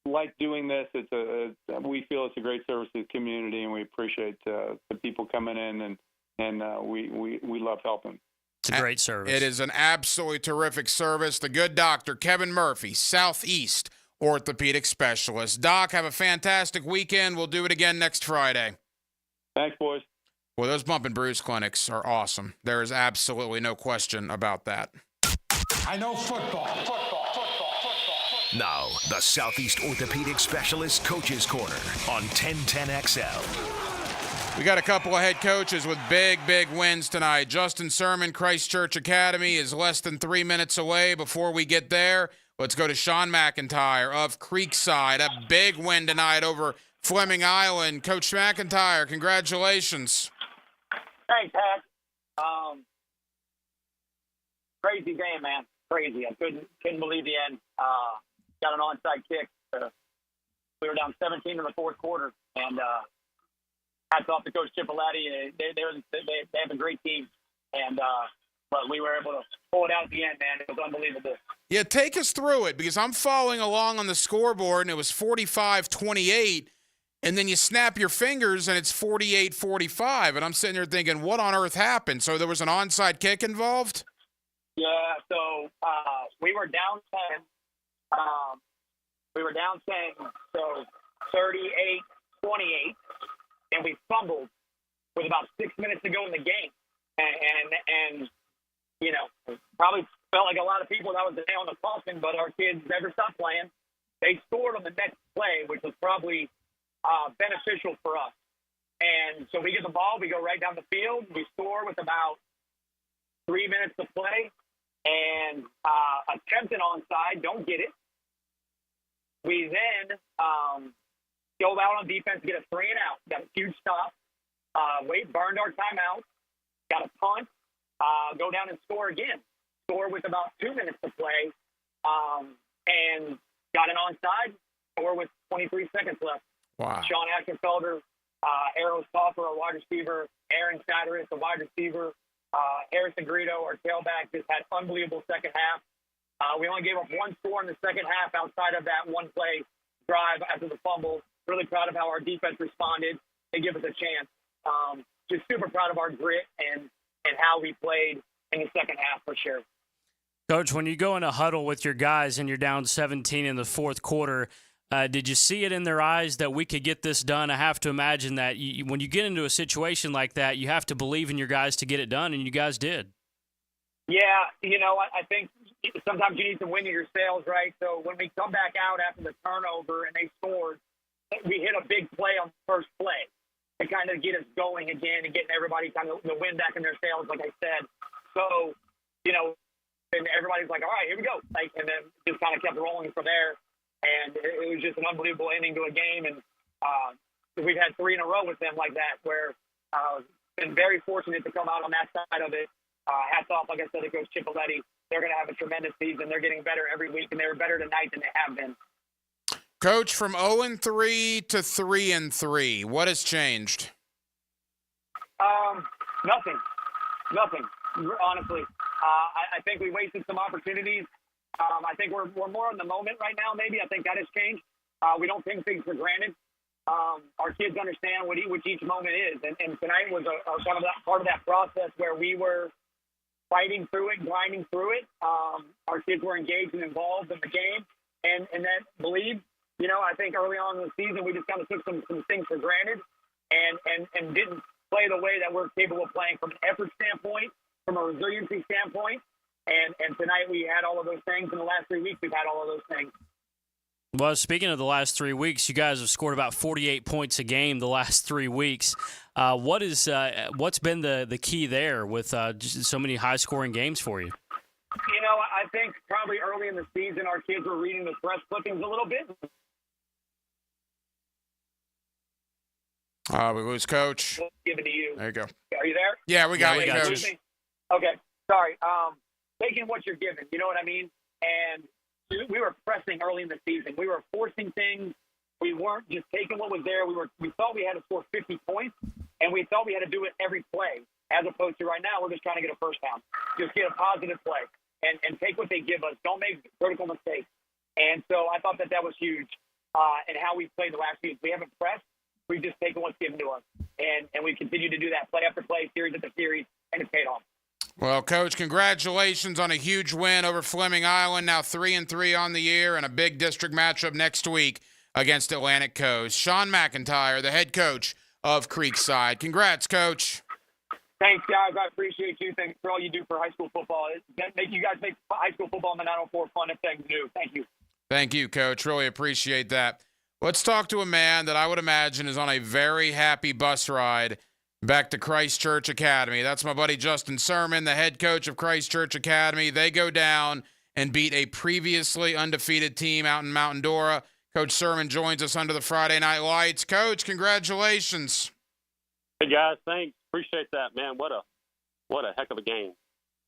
like doing this. We feel it's a great service to the community, and we appreciate the people coming in, and we love helping. It's a great service. It is an absolutely terrific service. The good doctor, Kevin Murphy, Southeast Orthopedic Specialist. Doc, have a fantastic weekend. We'll do it again next Friday. Thanks, boys. Well, those Bump and Bruise clinics are awesome. There is absolutely no question about that. I know football. Now, the Southeast Orthopedic Specialist Coaches Corner on 1010XL. We got a couple of head coaches with big wins tonight. Justin Sermon, Christchurch Academy, is less than 3 minutes away. Before we get there, let's go to Sean McIntyre of Creekside. A big win tonight over Fleming Island. Coach McIntyre, congratulations. Thanks, Pat. Crazy game, man. Crazy. I couldn't believe the end. Got an onside kick. We were down 17 in the fourth quarter, and hats off to Coach Cipollatti. They have a great team, and but we were able to pull it out at the end, man. It was unbelievable. Yeah, take us through it, because I'm following along on the scoreboard, and it was 45-28, and then you snap your fingers, and it's 48-45, and I'm sitting there thinking, what on earth happened? So there was an onside kick involved? Yeah, so we were down 10. So 38-28, and we fumbled with about 6 minutes to go in the game. And probably felt like a lot of people that was the nail in the coffin, but our kids never stopped playing. They scored on the next play, which was probably beneficial for us. And so we get the ball, we go right down the field, we score with about 3 minutes to play, and attempt an onside, don't get it. We then go out on defense, get a 3-and-out, got a huge stop, burned our timeout, got a punt, go down and score again. Score with about 2 minutes to play, and got an onside, score with 23 seconds left. Wow. Sean Achenfelder, Eros Toffer, our wide receiver, Aaron Satteris, a wide receiver, Harrison Greedo, our tailback, just had unbelievable second half. We only gave up one score in the second half outside of that one play drive after the fumble. Really proud of how our defense responded. They give us a chance. Just super proud of our grit and how we played in the second half for sure. Coach, when you go in a huddle with your guys and you're down 17 in the fourth quarter, did you see it in their eyes that we could get this done? I have to imagine that when you get into a situation like that, you have to believe in your guys to get it done, and you guys did. Yeah, I think sometimes you need to win your sales, right? So when we come back out after the turnover and they scored, we hit a big play on the first play to kind of get us going again and getting everybody kind of the wind back in their sails, like I said. So, and everybody's like, all right, here we go. And then just kind of kept rolling from there. And it was just an unbelievable ending to a game. And we've had 3 in a row with them like that, where been very fortunate to come out on that side of it. Hats off, like I said, to Coach Cipollatti. They're going to have a tremendous season. They're getting better every week, and they were better tonight than they have been. Coach, from 0-3 to 3-3, what has changed? Nothing, honestly. I think we wasted some opportunities. I think we're more in the moment right now, maybe. I think that has changed. We don't take things for granted. Our kids understand what each moment is. And tonight was a kind of that part of that process where we were fighting through it, grinding through it. Our kids were engaged and involved in the game. and then believe. I think early on in the season we just kind of took some things for granted and didn't play the way that we're capable of playing from an effort standpoint, from a resiliency standpoint. And tonight we had all of those things. In the last 3 weeks, we've had all of those things. Well, speaking of the last 3 weeks, you guys have scored about 48 points a game the last 3 weeks. What's been the key there with just so many high-scoring games for you? I think probably early in the season our kids were reading the press clippings a little bit. We lose Coach. We'll give it to you. There you go. Are you there? Yeah, we got you, Coach. Okay, sorry. Taking what you're given, you know what I mean? And we were pressing early in the season. We were forcing things. We weren't just taking what was there. We thought we had to score 50 points, and we thought we had to do it every play, as opposed to right now we're just trying to get a first down. Just get a positive play and take what they give us. Don't make critical mistakes. And so I thought that was huge in how we played the last season. We haven't pressed. We've just taken what's given to us. And we continue to do that play after play, series after series, and it's paid off. Well, Coach, congratulations on a huge win over Fleming Island, now 3-3 on the year, and a big district matchup next week against Atlantic Coast. Sean McIntyre, the head coach of Creekside. Congrats, Coach. Thanks, guys. I appreciate you. Thanks for all you do for high school football. You guys make high school football in the 904 fun and things new. Thank you. Thank you, Coach. Really appreciate that. Let's talk to a man that I would imagine is on a very happy bus ride back to Christ Church Academy. That's my buddy Justin Sermon, the head coach of Christ Church Academy. They go down and beat a previously undefeated team out in Mountain Dora. Coach Sermon joins us under the Friday Night Lights. Coach, congratulations. Hey, guys, thanks. Appreciate that, man. What a heck of a game.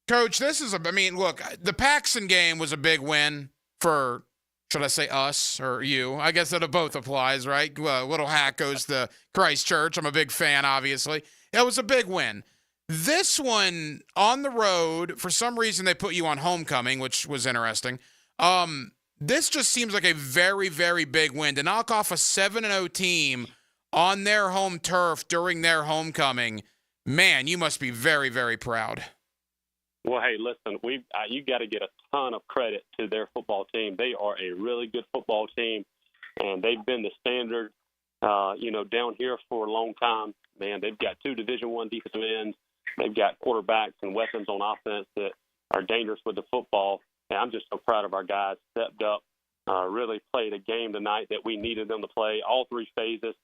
Coach, look, the Paxson game was a big win for, should I say us or you? I guess that both applies, right? Little hack goes to Christ Church. I'm a big fan, obviously. It was a big win. This one on the road, for some reason they put you on homecoming, which was interesting. This just seems like a very, very big win. To knock off a 7-0 team on their home turf during their homecoming, man, you must be very, very proud. Well, hey, listen, you got to get a ton of credit to their football team. They are a really good football team, and they've been the standard, down here for a long time. Man, they've got 2 Division I defensive ends. They've got quarterbacks and weapons on offense that are dangerous with the football. And I'm just so proud of our guys. Stepped up, really played a game tonight that we needed them to play. All 3 phases,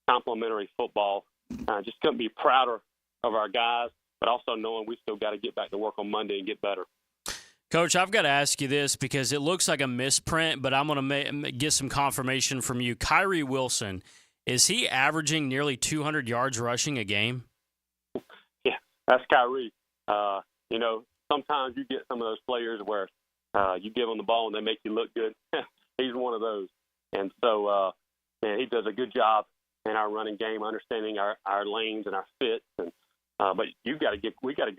complimentary football. Just couldn't be prouder of our guys, but also knowing we still got to get back to work on Monday and get better. Coach, I've got to ask you this because it looks like a misprint, but I'm going to get some confirmation from you. Kyrie Wilson, is he averaging nearly 200 yards rushing a game? Yeah, that's Kyrie. Sometimes you get some of those players where you give them the ball and they make you look good. He's one of those. And so, he does a good job in our running game, understanding our lanes and our fits. And but we got to give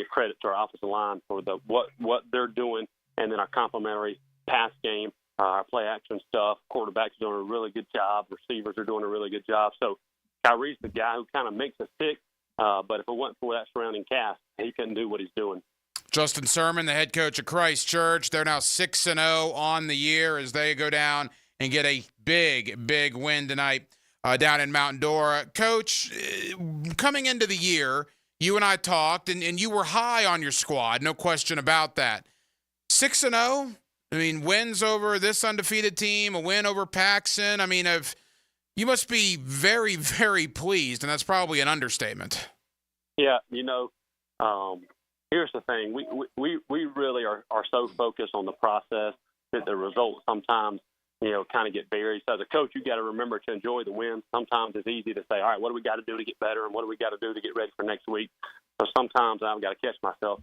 credit to our offensive line for what they're doing, and then our complementary pass game, our play action stuff. Quarterbacks are doing a really good job. Receivers are doing a really good job. So Kyrie's the guy who kind of makes us tick. But if it wasn't for that surrounding cast, he couldn't do what he's doing. Justin Sermon, the head coach of Christ Church. They're now 6-0 on the year as they go down and get a big, big win tonight down in Mountain Dora. Coach, coming into the year, you and I talked, and you were high on your squad, no question about that. 6-0? I mean, wins over this undefeated team, a win over Paxson. I mean, you must be very, very pleased, and that's probably an understatement. Yeah, here's the thing. We really are so focused on the process that the results sometimes, kind of get buried. So as a coach, you got to remember to enjoy the wins. Sometimes it's easy to say, all right, what do we got to do to get better, and what do we got to do to get ready for next week? So sometimes I've got to catch myself.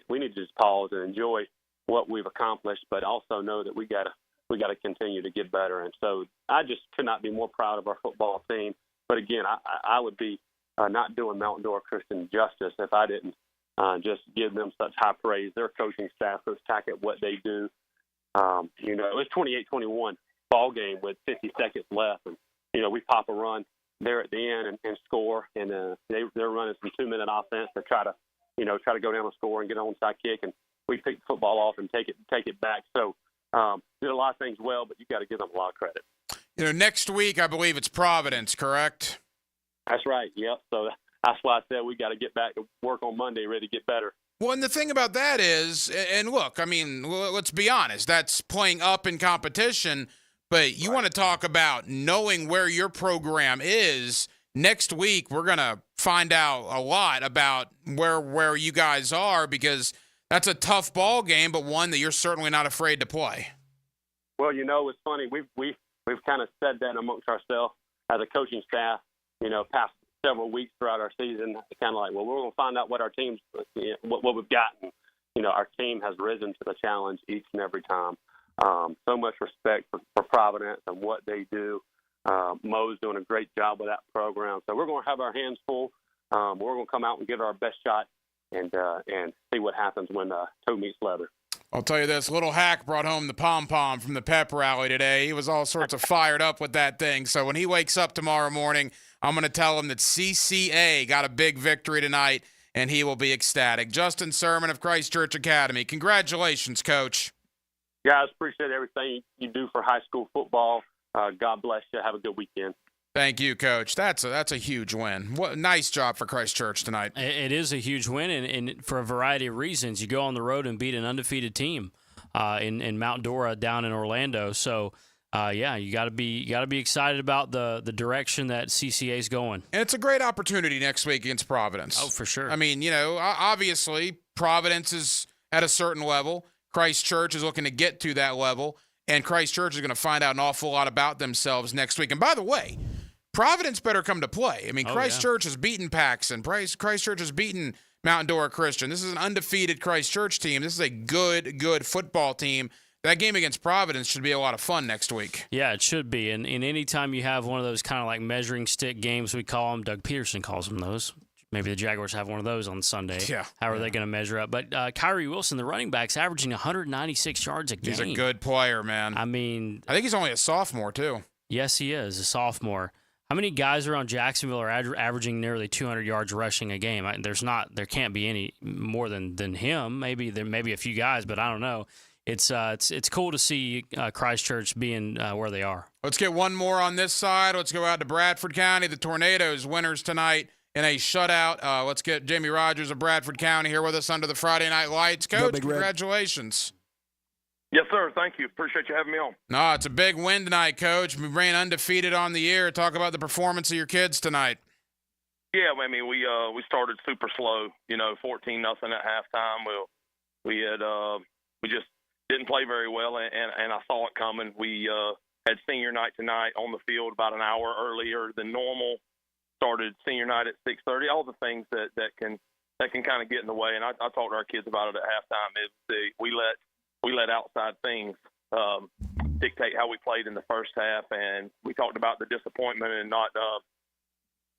We need to just pause and enjoy what we've accomplished, but also know that we got to continue to get better. And so I just could not be more proud of our football team. But again, I would be not doing Mountain Dora Christian justice if I didn't just give them such high praise. Their coaching staff goes tack at what they do. It was 28-21 ball game with 50 seconds left, and we pop a run there at the end and score, and they're running some 2-minute offense to try to go down and score and get an onside kick, and we pick the football off and take it back. So did a lot of things well, but you got to give them a lot of credit. Next week, I believe it's Providence, correct? That's right. Yep. So that's why I said we got to get back to work on Monday, ready to get better. Well, and the thing about that is, and look, I mean, let's be honest, that's playing up in competition, but you want to talk about knowing where your program is. Next week, we're going to find out a lot about where you guys are, because that's a tough ball game, but one that you're certainly not afraid to play. Well, it's funny. We've kind of said that amongst ourselves as a coaching staff, past several weeks throughout our season, kind of like, well, we're going to find out what our team's, what we've gotten. Our team has risen to the challenge each and every time. So much respect for Providence and what they do. Mo's doing a great job with that program. So we're going to have our hands full. We're going to come out and give it our best shot and see what happens when toe meets leather. I'll tell you this, Little Hack brought home the pom-pom from the pep rally today. He was all sorts of fired up with that thing. So when he wakes up tomorrow morning, I'm going to tell him that CCA got a big victory tonight, and he will be ecstatic. Justin Sermon of Christ Church Academy. Congratulations, Coach. Guys, appreciate everything you do for high school football. God bless you. Have a good weekend. Thank you, Coach. That's a huge win. What nice job for Christ Church tonight. It is a huge win, and for a variety of reasons. You go on the road and beat an undefeated team in Mount Dora down in Orlando. So, you got to be excited about the direction that CCA is going. And it's a great opportunity next week against Providence. Oh, for sure. I mean, obviously Providence is at a certain level. Christ Church is looking to get to that level, and Christ Church is going to find out an awful lot about themselves next week. And by the way, Providence better come to play. I mean, Christ Church has beaten Paxson. Christ Church has beaten Mount Dora Christian. This is an undefeated Christ Church team. This is a good football team. That game against Providence should be a lot of fun next week. Yeah, it should be. And any time you have one of those kind of like measuring stick games, we call them, Doug Peterson calls them those. Maybe the Jaguars have one of those on Sunday. Yeah. How are they going to measure up? But Kyrie Wilson, the running back's averaging 196 yards a game. He's a good player, man. I mean, I think he's only a sophomore, too. Yes, he is, a sophomore. How many guys around Jacksonville are averaging nearly 200 yards rushing a game? There can't be any more than him. Maybe there may be a few guys, but I don't know. It's cool to see Christ Church being where they are. Let's get one more on this side. Let's go out to Bradford County. The Tornadoes winners tonight in a shutout. Let's get Jamie Rogers of Bradford County here with us under the Friday Night Lights. Coach, congratulations. Yes, sir. Thank you. Appreciate you having me on. No, it's a big win tonight, Coach. We ran undefeated on the year. Talk about the performance of your kids tonight. Yeah, I mean, we started super slow. 14-0 at halftime. We just didn't play very well, and I saw it coming. We had senior night tonight on the field about an hour earlier than normal. Started senior night at 6:30. All the things that can kind of get in the way. And I talked to our kids about it at halftime. We let outside things dictate how we played in the first half, and we talked about the disappointment and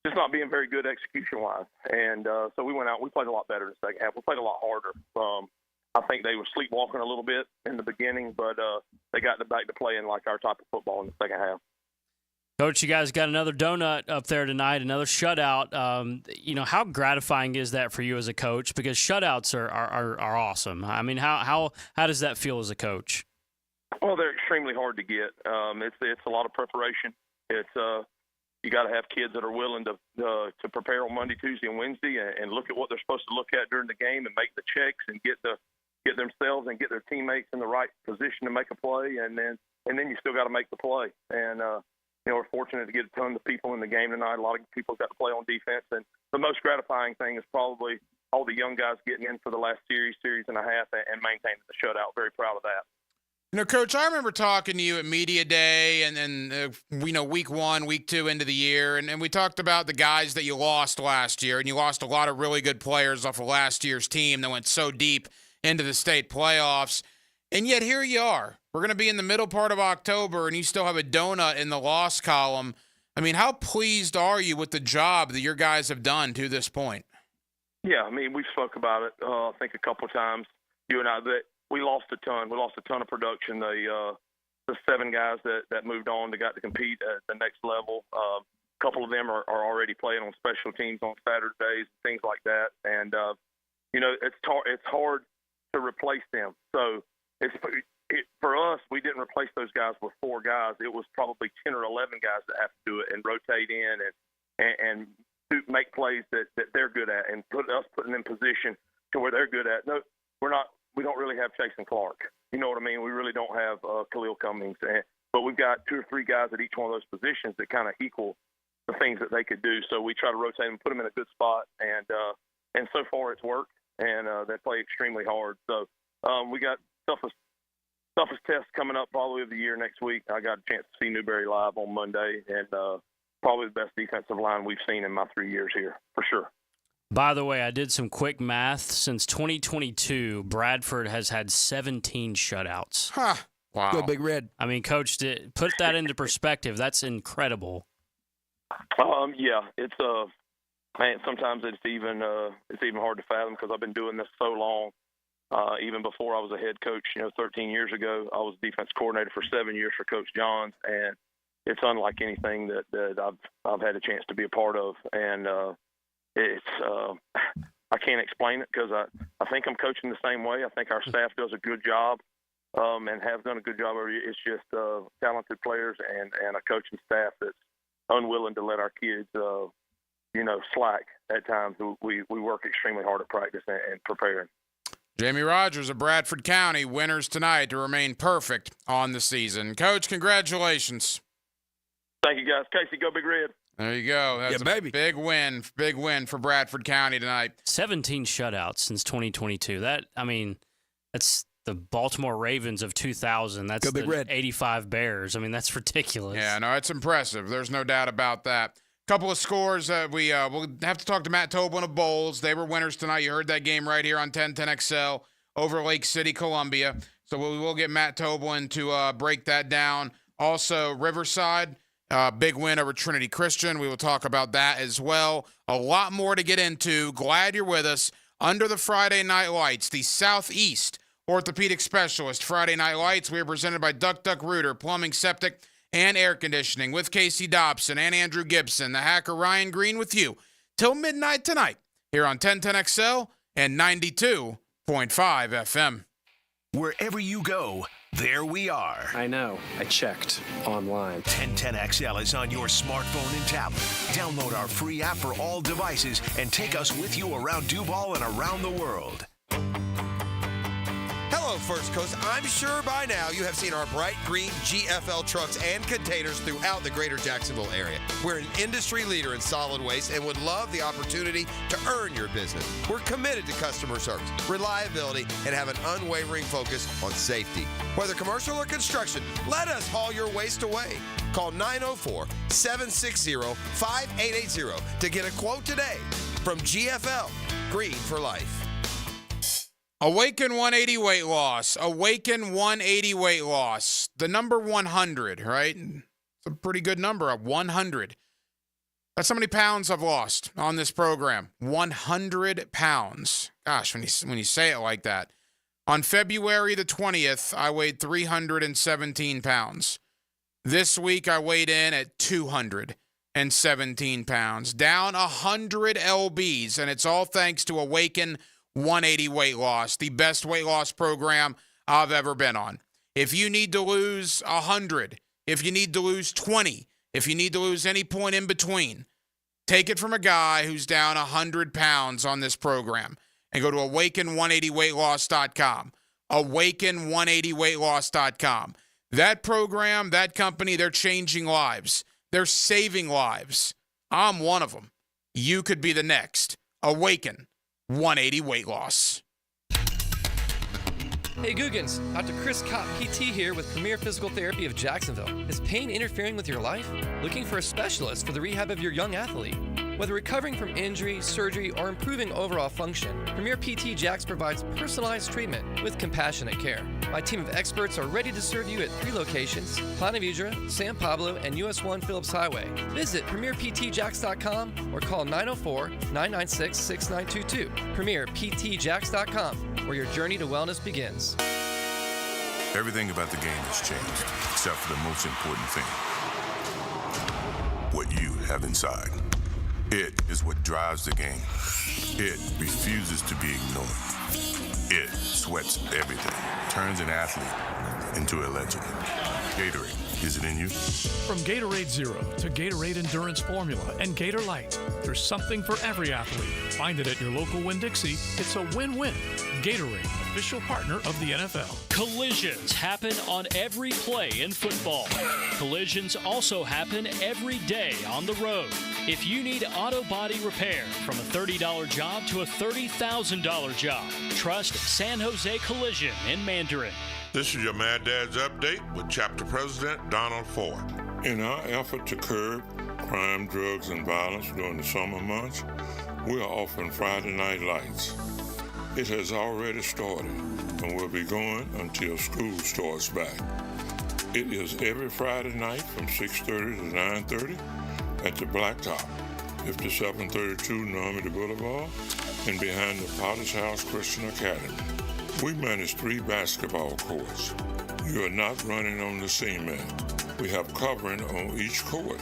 just not being very good execution-wise. And so we went out. We played a lot better in the second half. We played a lot harder. I think they were sleepwalking a little bit in the beginning, but they got back to playing like our type of football in the second half. Coach, you guys got another donut up there tonight, another shutout. How gratifying is that for you as a coach? Because shutouts are awesome. I mean, how does that feel as a coach? Well, they're extremely hard to get. It's a lot of preparation. It's you got to have kids that are willing to prepare on Monday, Tuesday, and Wednesday, and look at what they're supposed to look at during the game and make the checks and get themselves and get their teammates in the right position to make a play, and then you still got to make the play. And we're fortunate to get a ton of people in the game tonight. A lot of people got to play on defense, and the most gratifying thing is probably all the young guys getting in for the last series and a half, and maintaining the shutout. Very proud of that. Coach, I remember talking to you at Media Day and then, week 1, week 2 into the year, and we talked about the guys that you lost last year, and you lost a lot of really good players off of last year's team that went so deep into the state playoffs. And yet here you are. We're going to be in the middle part of October, and you still have a donut in the loss column. I mean, how pleased are you with the job that your guys have done to this point? Yeah, I mean, we spoke about it, I think, a couple of times, you and I, that we lost a ton. We lost a ton of production. The 7 guys that moved on, that got to compete at the next level. A couple of them are already playing on special teams on Saturdays, things like that. And, it's hard to replace them. So for for us, we didn't replace those guys with 4 guys. It was probably 10 or 11 guys that have to do it and rotate in and make plays that they're good at and putting them in position to where they're good at. No, we don't really have Chase and Clark. You know what I mean? We really don't have Khalil Cummings. But we've got 2 or 3 guys at each one of those positions that kind of equal the things that they could do. So we try to rotate them, put them in a good spot, and so far it's worked. And they play extremely hard. So we got toughest test coming up probably of the year next week. I got a chance to see Newberry live on Monday, and probably the best defensive line we've seen in my 3 years here, for sure. By the way, I did some quick math. Since 2022, Bradford has had 17 shutouts. Huh. Wow. Go Big Red. I mean, Coach, put that into perspective. That's incredible. Yeah, it's man. Sometimes it's even hard to fathom because I've been doing this so long. Even before I was a head coach, 13 years ago, I was defense coordinator for 7 years for Coach Johns, and it's unlike anything that I've had a chance to be a part of. And it's I can't explain it because I think I'm coaching the same way. I think our staff does a good job and have done a good job. It's just talented players and a coaching staff that's unwilling to let our kids, slack at times. We work extremely hard at practice and preparing. Jamie Rogers of Bradford County, winners tonight to remain perfect on the season. Coach, congratulations. Thank you, guys. Casey, go Big Red. There you go. That's a big win for Bradford County tonight. 17 shutouts since 2022. That's the Baltimore Ravens of 2000. That's the 85 Bears. I mean, that's ridiculous. Yeah, no, it's impressive. There's no doubt about that. Couple of scores. We'll have to talk to Matt Toblin of Bowles. They were winners tonight. You heard that game right here on 1010XL over Lake City, Columbia. So we will get Matt Toblin to break that down. Also, Riverside, big win over Trinity Christian. We will talk about that as well. A lot more to get into. Glad you're with us. Under the Friday Night Lights, the Southeast Orthopedic Specialist Friday Night Lights. We are presented by Duck Duck Rooter, Plumbing, Septic, and Air Conditioning with Casey Dobson and Andrew Gibson. The hacker Ryan Green with you till midnight tonight here on 1010XL and 92.5 FM. Wherever you go, there we are. I know. I checked online. 1010XL is on your smartphone and tablet. Download our free app for all devices and take us with you around Duval and around the world. Hello, First Coast. I'm sure by now you have seen our bright green GFL trucks and containers throughout the greater Jacksonville area. We're an industry leader in solid waste and would love the opportunity to earn your business. We're committed to customer service, reliability, and have an unwavering focus on safety. Whether commercial or construction, let us haul your waste away. Call 904-760-5880 to get a quote today from GFL, Green for Life. Awaken 180 weight loss. Awaken 180 weight loss. The number 100, right? It's a pretty good number, 100. That's how many pounds I've lost on this program. 100 pounds. Gosh, when you say it like that. On February the 20th, I weighed 317 pounds. This week, I weighed in at 217 pounds. Down 100 lbs, and it's all thanks to Awaken 180 weight loss, the best weight loss program I've ever been on. If you need to lose 100, if you need to lose 20, if you need to lose any point in between, take it from a guy who's down 100 pounds on this program and go to awaken180weightloss.com. Awaken180weightloss.com. That program, that company, they're changing lives. They're saving lives. I'm one of them. You could be the next. Awaken 180 weight loss. Hey Googans, Dr. Chris Kopp PT here with Premier Physical Therapy of Jacksonville. Is pain interfering with your life? Looking for a specialist for the rehab of your young athlete? Whether recovering from injury, surgery, or improving overall function, Premier PT Jax provides personalized treatment with compassionate care. My team of experts are ready to serve you at 3 locations: Ponte Vedra, San Pablo, and US 1 Phillips Highway. Visit PremierPTJax.com or call 904-996-6922. PremierPTJax.com, where your journey to wellness begins. Everything about the game has changed, except for the most important thing: what you have inside. It is what drives the game. It refuses to be ignored. It sweats every day, turns an athlete into a legend. Gatorade, is it in you? From Gatorade Zero to Gatorade Endurance Formula and Gator Light, there's something for every athlete. Find it at your local Winn-Dixie. It's a win-win. Gatorade, official partner of the NFL. Collisions happen on every play in football. Collisions also happen every day on the road. If you need auto body repair, from a $30 job to a $30,000 job, trust San Jose Collision in Mandarin. This is your Mad Dad's Update with Chapter President Donald Ford. In our effort to curb crime, drugs, and violence during the summer months, we are offering Friday Night Lights. It has already started and will be going until school starts back. It is every Friday night from 6:30 to 9:30 at the Blacktop, 5732 Normandy Boulevard, and behind the Potter's House Christian Academy. We manage 3 basketball courts. You are not running on the cement. We have covering on each court.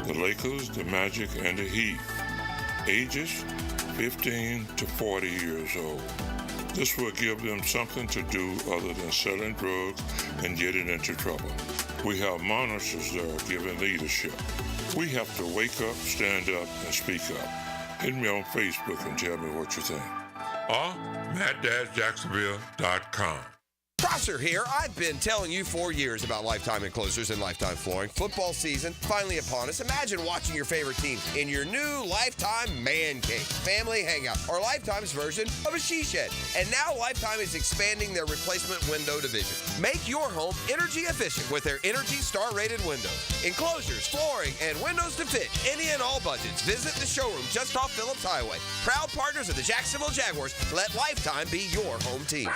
The Lakers, the Magic, and the Heat. Ages 15 to 40 years old. This will give them something to do other than selling drugs and getting into trouble. We have monitors there giving leadership. We have to wake up, stand up, and speak up. Hit me on Facebook and tell me what you think. Or MattDadJacksonville.com. Prosser here. I've been telling you for years about Lifetime Enclosures and Lifetime Flooring. Football season finally upon us. Imagine watching your favorite team in your new Lifetime Man Cave, family hangout, or Lifetime's version of a she shed. And now Lifetime is expanding their replacement window division. Make your home energy efficient with their Energy Star rated windows. Enclosures, flooring, and windows to fit any and all budgets. Visit the showroom just off Phillips Highway. Proud partners of the Jacksonville Jaguars. Let Lifetime be your home team.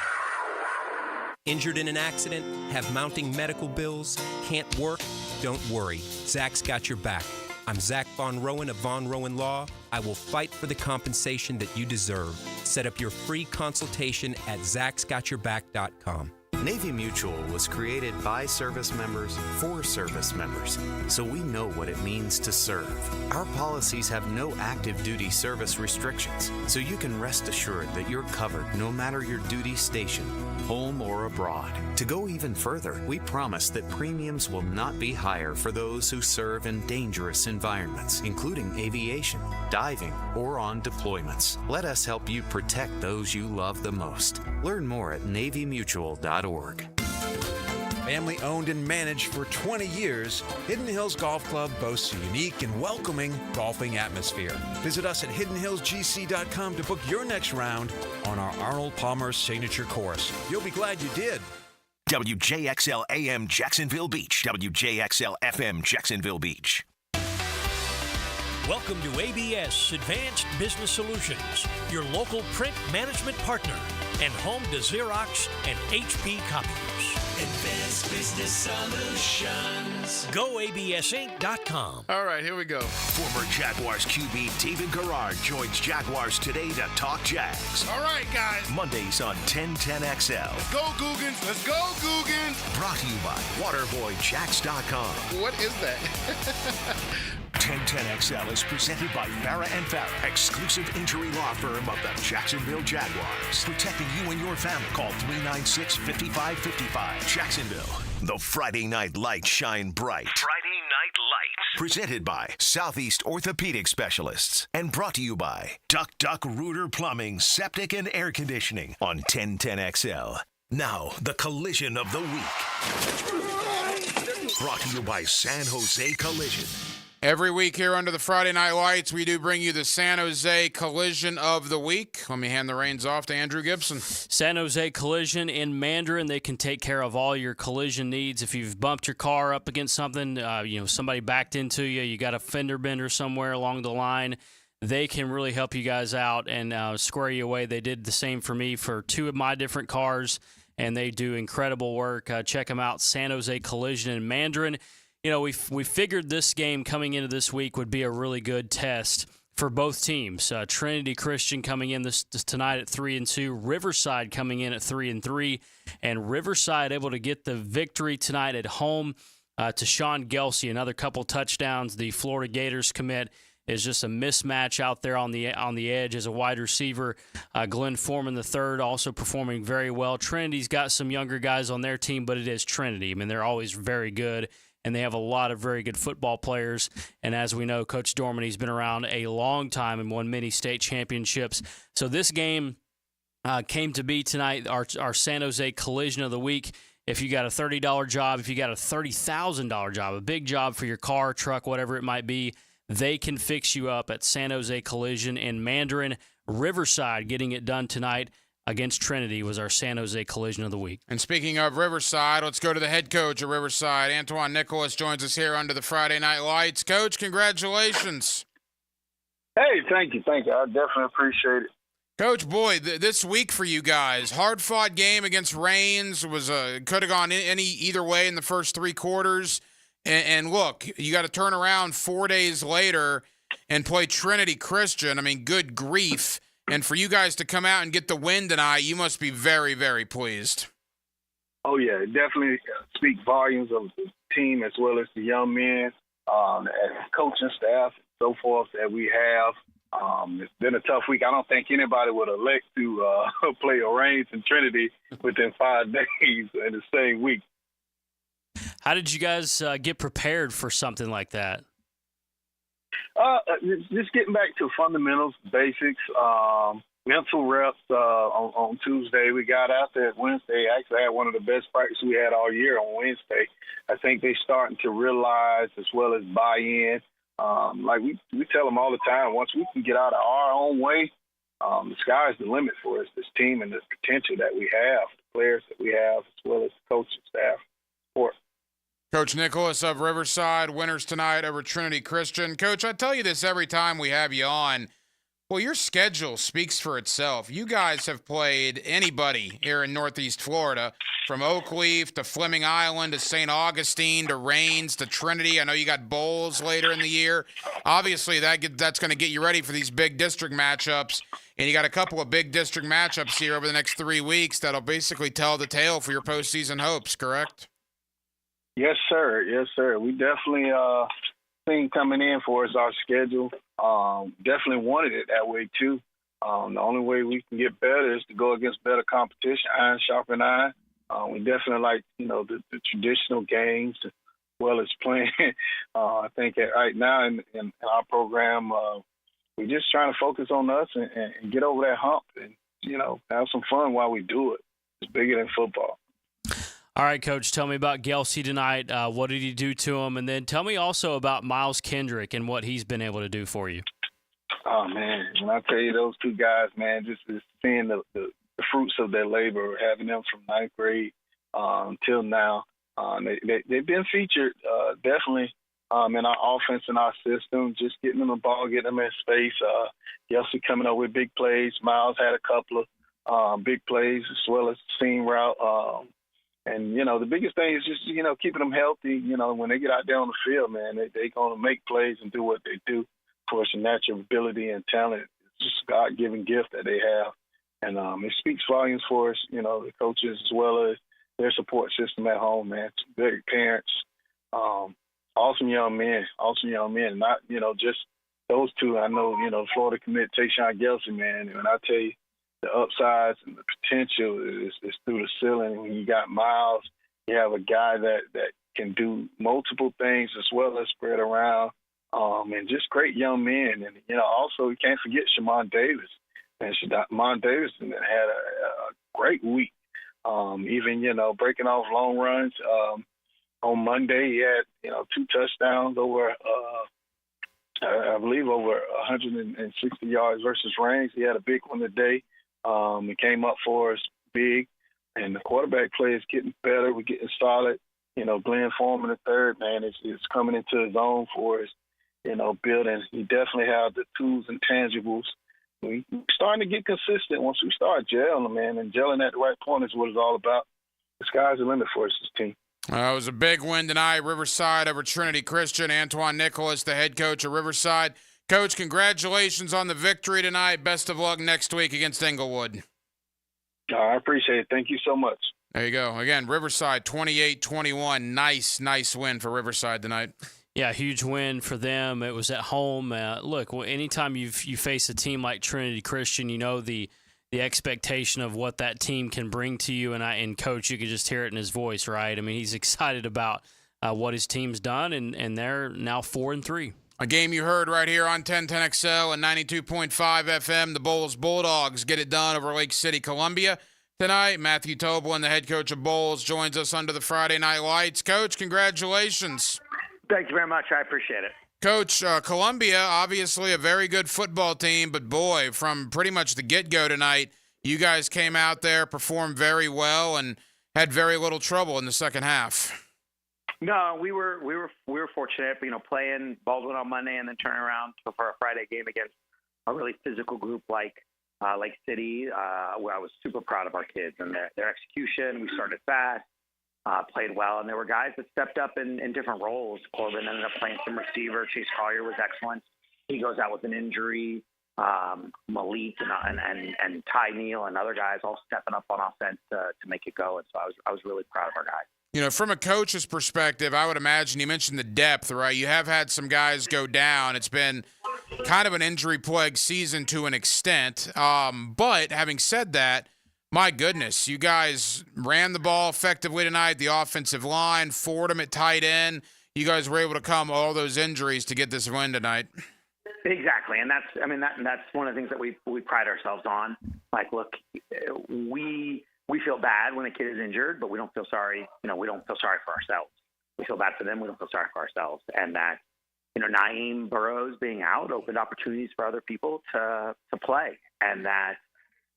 Injured in an accident? Have mounting medical bills? Can't work? Don't worry. Zach's got your back. I'm Zach Von Rowan of Von Rowan Law. I will fight for the compensation that you deserve. Set up your free consultation at zachsgotyourback.com. Navy Mutual was created by service members for service members, so we know what it means to serve. Our policies have no active duty service restrictions, so you can rest assured that you're covered no matter your duty station, home or abroad. To go even further, we promise that premiums will not be higher for those who serve in dangerous environments, including aviation, diving, or on deployments. Let us help you protect those you love the most. Learn more at NavyMutual.org. Family owned and managed for 20 years, Hidden Hills Golf Club boasts a unique and welcoming golfing atmosphere. Visit us at hiddenhillsgc.com to book your next round on our Arnold Palmer signature course. You'll be glad you did. WJXL AM Jacksonville Beach. WJXL FM Jacksonville Beach. Welcome to ABS Advanced Business Solutions, your local print management partner, and home to Xerox and HP copiers. Advanced Business Solutions. GoABSinc.com. All right, here we go. Former Jaguars QB David Garrard joins Jaguars today to talk Jags. All right, guys. Mondays on 1010XL. Let's go, Googans. Let's go, Googans. Brought to you by WaterboyJax.com. What is that? 1010XL is presented by Farah and Farah, exclusive injury law firm of the Jacksonville Jaguars. Protecting you and your family. Call 396-5555. Jacksonville. The Friday Night Lights shine bright. Friday Night Lights. Presented by Southeast Orthopedic Specialists. And brought to you by Duck Rooter Plumbing, Septic and Air Conditioning on 1010XL. Now, the collision of the week. Brought to you by San Jose Collision. Every week here under the Friday Night Lights, we do bring you the San Jose Collision of the Week. Let me hand the reins off to Andrew Gibson. San Jose Collision in Mandarin, they can take care of all your collision needs. If you've bumped your car up against something, somebody backed into you, you got a fender bender somewhere along the line, they can really help you guys out and square you away. They did the same for me for 2 of my different cars, and they do incredible work. Check them out, San Jose Collision in Mandarin. You know, we figured this game coming into this week would be a really good test for both teams. Trinity Christian coming in this tonight at 3-2, Riverside coming in at 3-3, and Riverside able to get the victory tonight at home to Sean Gelsey, another couple touchdowns, the Florida Gators commit, is just a mismatch out there on the edge as a wide receiver. Glenn Foreman III also performing very well. Trinity's got some younger guys on their team, but it is Trinity. I mean, they're always very good, and they have a lot of very good football players. And as we know, Coach Dorminey's been around a long time and won many state championships. So this game came to be tonight, our San Jose collision of the week. If you got a $30 job, if you got a $30,000 job, a big job for your car, truck, whatever it might be, they can fix you up at San Jose Collision in Mandarin. Riverside getting it done tonight against Trinity was our San Jose Collision of the week. And speaking of Riverside, let's go to the head coach of Riverside. Antoine Nicholas joins us here under the Friday Night Lights. Coach, congratulations. Hey, thank you. I definitely appreciate it. Coach, boy, this week for you guys, hard-fought game against Rains was could have gone either way in the first three quarters. And look, you got to turn around 4 days later and play Trinity Christian. I mean, good grief. And for you guys to come out and get the win tonight, you must be very, very pleased. Oh, yeah, it definitely speaks volumes of the team as well as the young men, and coaching staff, and so forth that we have. It's been a tough week. I don't think anybody would elect to play a Rains and Trinity within 5 days in the same week. How did you guys get prepared for something like that? Just getting back to fundamentals, basics, mental reps on Tuesday. We got out there Wednesday. Actually, I had one of the best practices we had all year on Wednesday. I think they're starting to realize as well as buy in. Like we tell them all the time, once we can get out of our own way, the sky's the limit for us, this team, and the potential that we have, the players that we have, as well as the coaching staff. Support. Coach Nicholas of Riverside, winners tonight over Trinity Christian. Coach, I tell you this every time we have you on. Well, your schedule speaks for itself. You guys have played anybody here in Northeast Florida, from Oakleaf to Fleming Island to St. Augustine to Rains to Trinity. I know you got bowls later in the year. Obviously, that's going to get you ready for these big district matchups. And you got a couple of big district matchups here over the next 3 weeks that'll basically tell the tale for your postseason hopes, correct? Yes, sir. Yes, sir. We definitely seen coming in for us our schedule. Definitely wanted it that way, too. The only way we can get better is to go against better competition, iron sharpen iron. We definitely like, the traditional games as well as playing. I think right now in our program, we're just trying to focus on us and get over that hump and, have some fun while we do it. It's bigger than football. All right, Coach, tell me about Gelsey tonight. What did he do to him? And then tell me also about Miles Kendrick and what he's been able to do for you. Oh, man, when I tell you those two guys, man, just seeing the fruits of their labor, having them from ninth grade until now, they've been featured definitely in our offense and our system, just getting them the ball, getting them in space. Gelsey coming up with big plays. Miles had a couple of big plays as well as seam route. And, the biggest thing is just, keeping them healthy. When they get out there on the field, man, they're going to make plays and do what they do. Of course, a natural ability and talent. It's just a God-given gift that they have. And it speaks volumes for us, the coaches as well as their support system at home, man. Great parents, awesome young men. Not, just those two. I know, Florida commit Tayshawn Gelsey, man. And when I tell you, the upsides and the potential is through the ceiling. When you got Miles, you have a guy that can do multiple things as well as spread around, and just great young men. And, also you can't forget Shamon Davis. And Shamon Davis had a great week, even, breaking off long runs. On Monday, he had, 2 touchdowns over, I believe, over 160 yards versus Rains. He had a big one today. It came up for us big, and the quarterback play is getting better. We're getting solid. Glenn Foreman III, man, is coming into his own for us, building. He definitely has the tools and tangibles. We're starting to get consistent once we start gelling, man, and gelling at the right point is what it's all about. The sky's the limit for us, this team. It was a big win tonight, Riverside over Trinity Christian. Antoine Nicholas, the head coach of Riverside. Coach, congratulations on the victory tonight. Best of luck next week against Englewood. I appreciate it. Thank you so much. There you go. Again, Riverside 28-21. Nice win for Riverside tonight. Yeah, huge win for them. It was at home. Look, anytime you face a team like Trinity Christian, you know the expectation of what that team can bring to you. And Coach, you could just hear it in his voice, right? I mean, he's excited about what his team's done, and they're now 4-3. A game you heard right here on 1010XL and 92.5 FM. The Bolles Bulldogs get it done over Lake City, Columbia. Tonight, Matthew Toblin, the head coach of Bolles, joins us under the Friday Night Lights. Coach, congratulations. Thank you very much. I appreciate it. Coach, Columbia, obviously a very good football team, but boy, from pretty much the get-go tonight, you guys came out there, performed very well, and had very little trouble in the second half. No, we were fortunate, playing Baldwin on Monday and then turning around for a Friday game against a really physical group like Lake City, where I was super proud of our kids and their execution. We started fast. Played well, and there were guys that stepped up in different roles. Corbin ended up playing some receiver. Chase Collier was excellent. He goes out with an injury. Malik and Ty Neal and other guys all stepping up on offense to make it go. And so I was really proud of our guys. You know, from a coach's perspective, I would imagine you mentioned the depth, right? You have had some guys go down. It's been kind of an injury-plagued season to an extent. But having said that, my goodness, you guys ran the ball effectively tonight. The offensive line, Fordham at tight end. You guys were able to come all those injuries to get this win tonight. Exactly, and that's one of the things that we pride ourselves on. Like, look, we feel bad when a kid is injured, but we don't feel sorry. We don't feel sorry for ourselves. We feel bad for them. We don't feel sorry for ourselves. And that, Naeem Burrows being out opened opportunities for other people to play, and that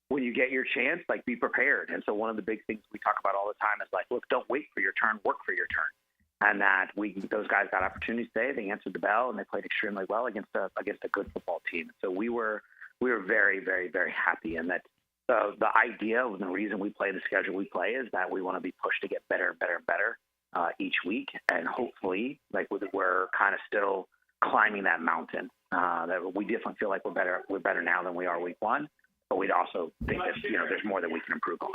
when you get your chance, be prepared. And so one of the big things we talk about all the time is look, don't wait for your turn, work for your turn. And that those guys got opportunities today. They answered the bell and they played extremely well against a good football team. So we were very, very, very happy. And that the idea and the reason we play the schedule we play is that we want to be pushed to get better and better and better each week. And hopefully, we're kind of still climbing that mountain. That we definitely feel like we're better now than we are week one. But we'd also think that there's more that we can improve on.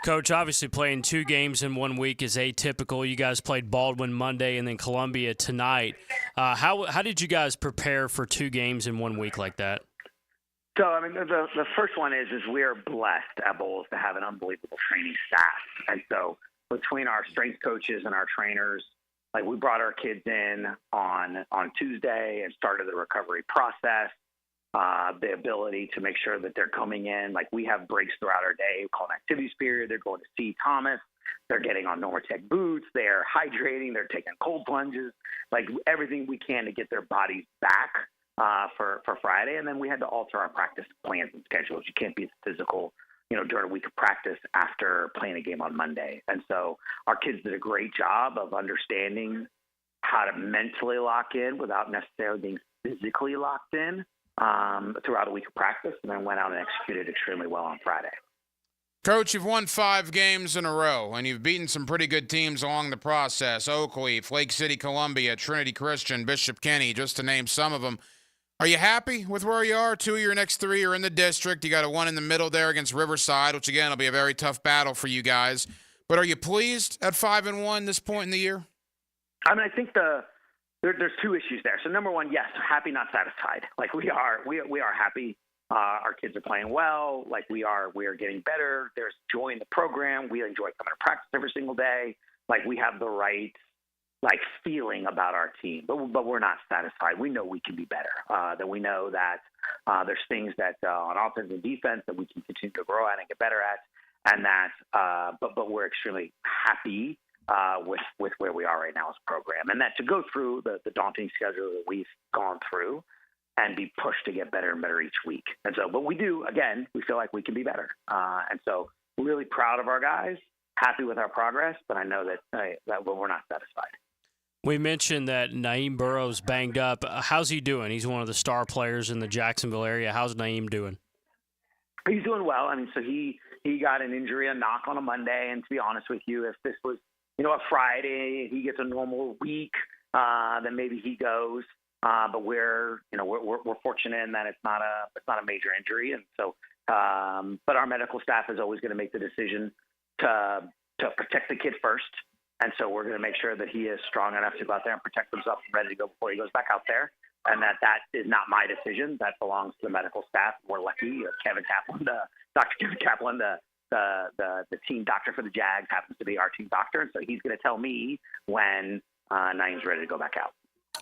Coach, obviously playing 2 games in 1 week is atypical. You guys played Baldwin Monday and then Columbia tonight. How did you guys prepare for 2 games in 1 week like that? So, the first one is we're blessed at Bolles to have an unbelievable training staff. And so between our strength coaches and our trainers, we brought our kids in on Tuesday and started the recovery process. The ability to make sure that they're coming in. We have breaks throughout our day. We call an activities period. They're going to see Thomas. They're getting on Normatec boots. They're hydrating. They're taking cold plunges. Everything we can to get their bodies back for Friday. And then we had to alter our practice plans and schedules. You can't be physical, during a week of practice after playing a game on Monday. And so our kids did a great job of understanding how to mentally lock in without necessarily being physically locked in. Throughout a week of practice, and then went out and executed extremely well on Friday. Coach, you've won 5 games in a row, and you've beaten some pretty good teams along the process. Oakleaf, Lake City, Columbia, Trinity Christian, Bishop Kenny, just to name some of them. Are you happy with where you are? 2 of your next 3 are in the district. You got a 1 in the middle there against Riverside, which, again, will be a very tough battle for you guys. But are you pleased at 5-1 this point in the year? I think there's 2 issues there. So number one, yes, happy, not satisfied. We are happy. Our kids are playing well. We are getting better. There's joy in the program. We enjoy coming to practice every single day. We have the right feeling about our team, but we're not satisfied. We know we can be better. That we know that there's things that on offense and defense that we can continue to grow at and get better at, and that. But we're extremely happy. With where we are right now as a program, and that to go through the daunting schedule that we've gone through and be pushed to get better and better each week. And so, but we feel like we can be better. And so we're really proud of our guys, happy with our progress, but I know that we're not satisfied. We mentioned that Naeem Burrows banged up. How's he doing? He's one of the star players in the Jacksonville area. How's Naeem doing? He's doing well. So he got an injury, a knock on a Monday, and to be honest with you, if this was a Friday, he gets a normal week, then maybe he goes. But we're fortunate in that it's not a major injury, and so. But our medical staff is always going to make the decision to protect the kid first, And so we're going to make sure that he is strong enough to go out there and protect himself and ready to go before he goes back out there. And that is not my decision. That belongs to the medical staff. We're lucky. Kevin Kaplan, Dr. Kevin Kaplan, the team doctor for the Jags, happens to be our team doctor. And so he's going to tell me when Naeem's ready to go back out.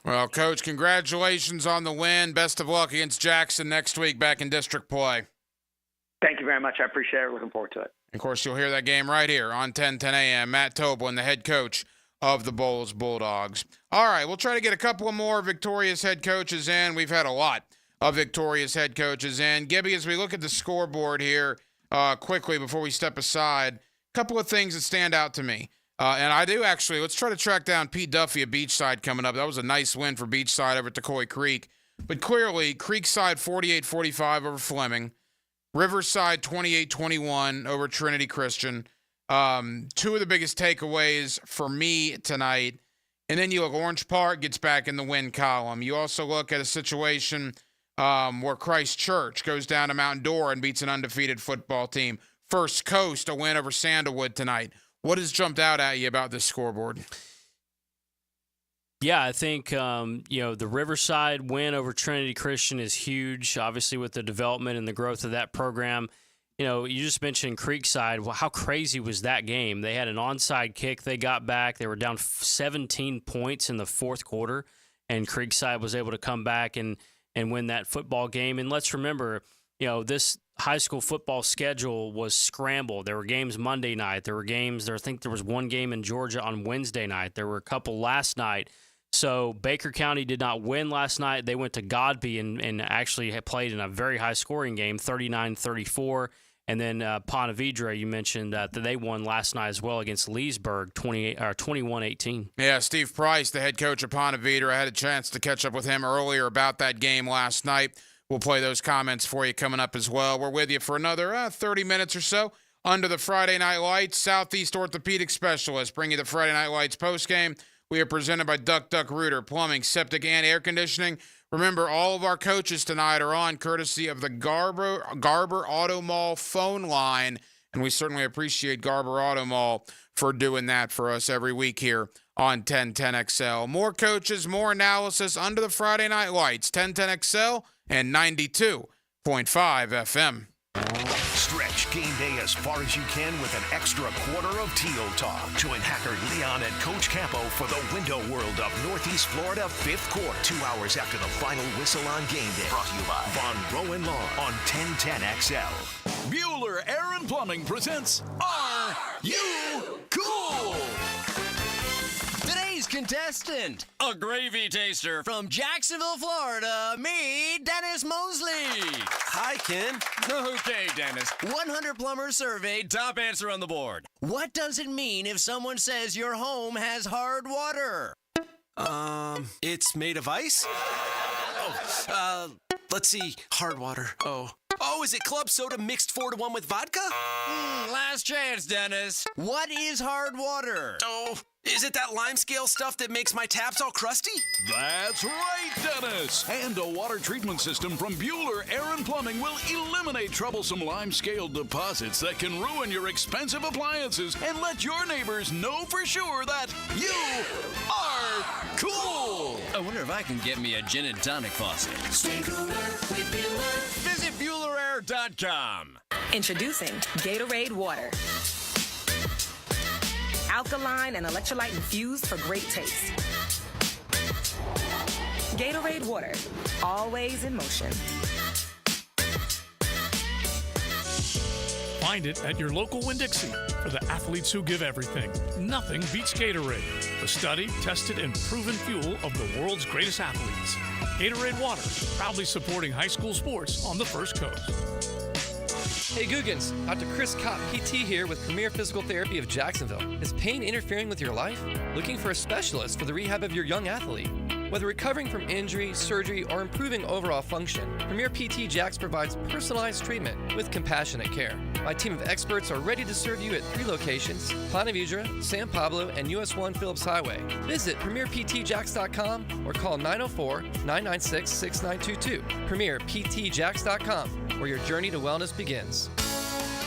Well, Coach, congratulations on the win. Best of luck against Jackson next week back in district play. Thank you very much. I appreciate it. Looking forward to it. Of course, you'll hear that game right here on 10 a.m. Matt Toblin, the head coach of the Bowles Bulldogs. All right, we'll try to get a couple of more victorious head coaches in. We've had a lot of victorious head coaches in. Gibby, as we look at the scoreboard here quickly before we step aside, a couple of things that stand out to me. And I do actually, let's try to track down Pete Duffy at Beachside coming up. That was a nice win for Beachside over at Decoy Creek. But clearly, Creekside 48-45 over Fleming. Riverside 28-21 over Trinity Christian. Two of the biggest takeaways for me tonight. And then you look, Orange Park gets back in the win column. You also look at a situation where Christ Church goes down to Mount Dora and beats an undefeated football team. First Coast, a win over Sandalwood tonight. What has jumped out at you about this scoreboard? Yeah, I think, the Riverside win over Trinity Christian is huge, obviously with the development and the growth of that program. You just mentioned Creekside. Well, how crazy was that game? They had an onside kick they got back. They were down 17 points in the fourth quarter, and Creekside was able to come back and win that football game. And let's remember, this high school football schedule was scrambled. There were games Monday night. There were games, I think there was one game in Georgia on Wednesday night. There were a couple last night. So Baker County did not win last night. They went to Godby and actually played in a very high-scoring game, 39-34. And then Ponte Vedra, you mentioned that they won last night as well against Leesburg, 21-18. Yeah, Steve Price, the head coach of Ponte Vedra. I had a chance to catch up with him earlier about that game last night. We'll play those comments for you coming up as well. We're with you for another 30 minutes or so under the Friday Night Lights. Southeast Orthopedic Specialist bring you the Friday Night Lights postgame. We are presented by Duck Rooter, Plumbing, Septic, and Air Conditioning. Remember, all of our coaches tonight are on courtesy of the Garber Auto Mall phone line, and we certainly appreciate Garber Auto Mall for doing that for us every week here on 1010XL. More coaches, more analysis under the Friday Night Lights, 1010XL and 92.5 FM. Stretch game day as far as you can with an extra quarter of Teal Talk. Join Hacker Leon and Coach Campo for the Window World of Northeast Florida 5th quarter. 2 hours after the final whistle on game day. Brought to you by Von Rowan Law on 1010XL. Bueller Air and Plumbing presents Are You Cool? Today's contestant, a gravy taster from Jacksonville, Florida, me, Dennis Mosley. Hi, Ken. Okay, Dennis. 100 plumbers surveyed, top answer on the board. What does it mean if someone says your home has hard water? It's made of ice? Let's see. Hard water. Oh, is it club soda mixed 4-to-1 with vodka? Last chance, Dennis. What is hard water? Oh, is it that lime scale stuff that makes my taps all crusty? That's right, Dennis. And a water treatment system from Bueller Air and Plumbing will eliminate troublesome lime scale deposits that can ruin your expensive appliances and let your neighbors know for sure that you are cool. I wonder if I can get me a gin and tonic faucet. Stay cooler with Bueller. Visit BuellerAir.com. Introducing Gatorade Water. Alkaline and electrolyte infused for great taste. Gatorade Water, always in motion. Find it at your local Winn-Dixie. For the athletes who give everything, nothing beats Gatorade, the studied, tested, and proven fuel of the world's greatest athletes. Gatorade Water, proudly supporting high school sports on the First Coast. Hey Googans, Dr. Chris Kopp, PT here with Premier Physical Therapy of Jacksonville. Is pain interfering with your life? Looking for a specialist for the rehab of your young athlete? Whether recovering from injury, surgery, or improving overall function, Premier PT Jax provides personalized treatment with compassionate care. My team of experts are ready to serve you at 3 locations, Ponte Vedra, San Pablo, and US 1 Phillips Highway. Visit PremierPTJax.com or call 904-996-6922. PremierPTJax.com, where your journey to wellness begins.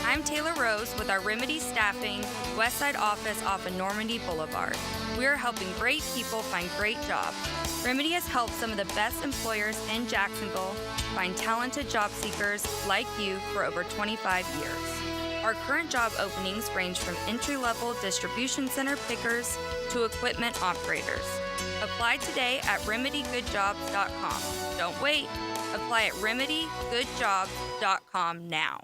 I I'm Taylor Rose with our Remedy Staffing Westside office off of Normandy Boulevard. We are helping great people find great jobs. Remedy has helped some of the best employers in Jacksonville find talented job seekers like you for over 25 years. Our current job openings range from entry-level distribution center pickers to equipment operators. Apply today at remedygoodjobs.com. Don't wait. Apply at remedygoodjobs.com now.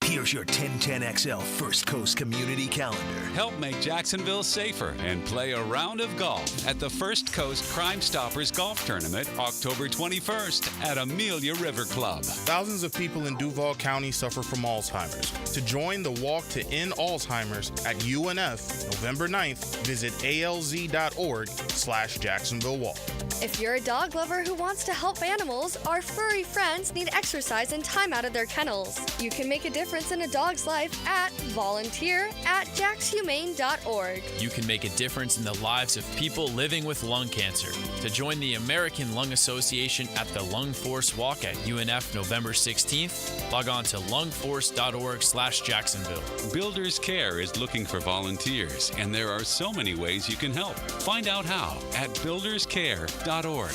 Here's your 1010XL First Coast Community Calendar. Help make Jacksonville safer and play a round of golf at the First Coast Crime Stoppers Golf Tournament, October 21st at Amelia River Club. Thousands of people in Duval County suffer from Alzheimer's. To join the Walk to End Alzheimer's at UNF, November 9th, visit alz.org/Jacksonville Walk. If you're a dog lover who wants to help animals, our furry friends need exercise and time out of their kennels. You can make a difference in a dog's life at volunteer@jaxhumane.org. You can make a difference in the lives of people living with lung cancer. To join the American Lung Association at the Lung Force Walk at UNF November 16th, log on to lungforce.org/Jacksonville. Builders Care is looking for volunteers, and there are so many ways you can help. Find out how at builderscare.org.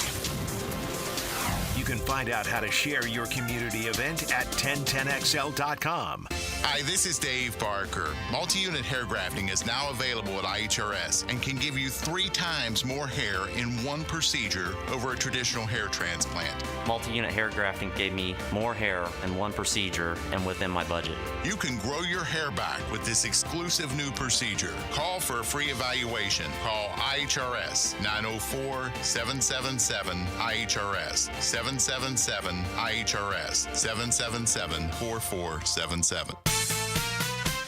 You can find out how to share your community event at 1010XL.com. Hi, this is Dave Barker. Multi-unit hair grafting is now available at IHRS and can give you 3 times more hair in one procedure over a traditional hair transplant. Multi-unit hair grafting gave me more hair in one procedure and within my budget. You can grow your hair back with this exclusive new procedure. Call for a free evaluation. Call IHRS 904-777-IHRS 777-IHRS 777-4477.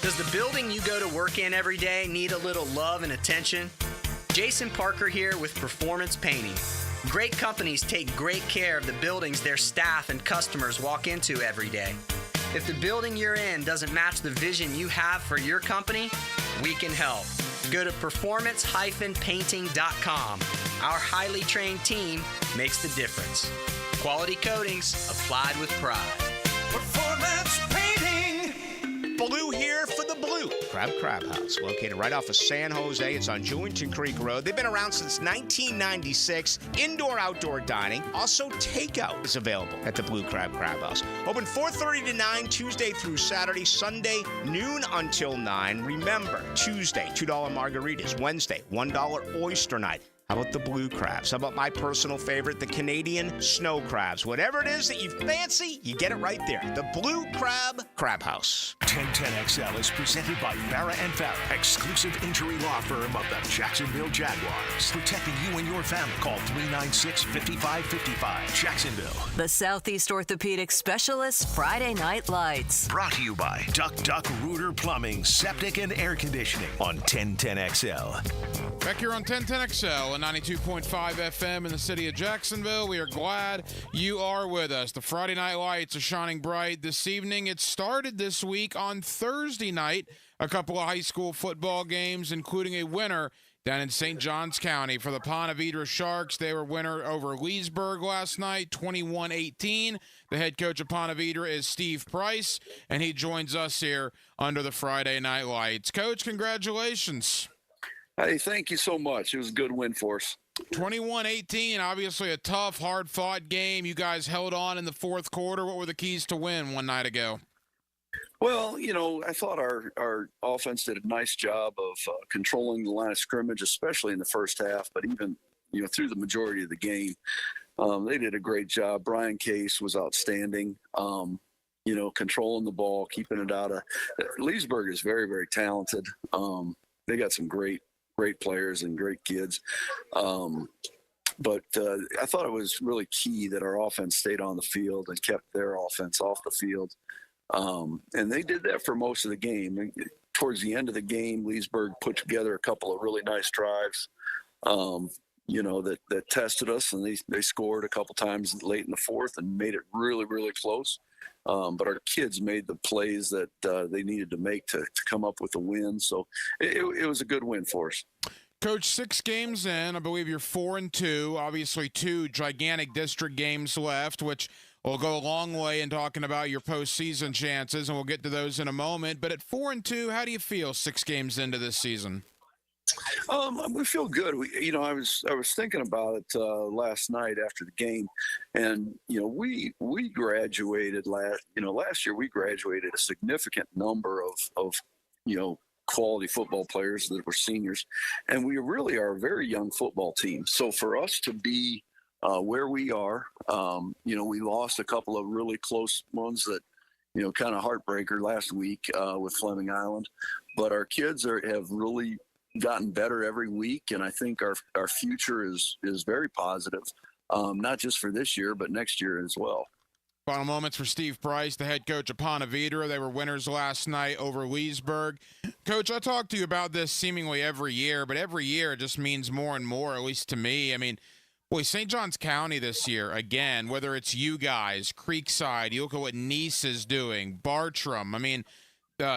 Does the building you go to work in every day need a little love and attention? Jason Parker here with Performance Painting. Great companies take great care of the buildings their staff and customers walk into every day. If the building you're in doesn't match the vision you have for your company, we can help. Go to performance-painting.com. Our highly trained team makes the difference. Quality coatings applied with pride. Performance Painting. Blue here for the Blue Crab House, located right off of San Jose. It's on Jewington Creek Road. They've been around since 1996. Indoor-outdoor dining. Also, takeout is available at the Blue Crab House. Open 4:30 to 9, Tuesday through Saturday. Sunday, noon until 9. Remember, Tuesday, $2 margaritas. Wednesday, $1 oyster night. How about the blue crabs? How about my personal favorite, the Canadian snow crabs? Whatever it is that you fancy, you get it right there. The Blue Crab House. 1010XL is presented by Farah and Farah, exclusive injury law firm of the Jacksonville Jaguars. Protecting you and your family. Call 396-5555. Jacksonville. The Southeast Orthopedic Specialist Friday Night Lights. Brought to you by Duck Rooter Plumbing, Septic and Air Conditioning on 1010XL. Back here on 1010XL and 92.5 FM in the city of Jacksonville. We are glad you are with us. The Friday Night Lights are shining bright this evening. It started this week on Thursday night. A couple of high school football games, including a winner down in St. Johns County for the Ponte Vedra Sharks. They were winner over Leesburg last night, 21-18. The head coach of Ponte Vedra is Steve Price, and he joins us here under the Friday Night Lights. Coach, congratulations. Hey, thank you so much. It was a good win for us. 21-18, obviously a tough, hard-fought game. You guys held on in the fourth quarter. What were the keys to win one night ago? Well, I thought our offense did a nice job of controlling the line of scrimmage, especially in the first half, but even, through the majority of the game. They did a great job. Brian Case was outstanding, controlling the ball, keeping it out of – Leesburg is very, very talented. They got some great players and great kids. But I thought it was really key that our offense stayed on the field and kept their offense off the field. And they did that for most of the game. Towards the end of the game, Leesburg put together a couple of really nice drives, that tested us, and they scored a couple times late in the fourth and made it really, really close. But our kids made the plays that they needed to make to come up with a win. So it was a good win for us. Coach, 6 games in, I believe you're 4-2. Obviously 2 gigantic district games left, which will go a long way in talking about your postseason chances, and we'll get to those in a moment. But at 4-2, how do you feel 6 games into this season? We feel good. I was thinking about it last night after the game, and we graduated last year. We graduated a significant number of quality football players that were seniors, and we really are a very young football team. So for us to be where we are, we lost a couple of really close ones that kind of heartbreaker last week with Fleming Island, but our kids have really gotten better every week, and I think our future is very positive, not just for this year but next year as well. Final moments for Steve Price, the head coach of Ponte Vedra. They were winners last night over Leesburg. Coach, I talk to you about this seemingly every year, but every year it just means more and more, at least to me. I mean, boy, St. Johns County this year, again, whether it's you guys, Creekside, you look at what Nice is doing, Bartram, I mean,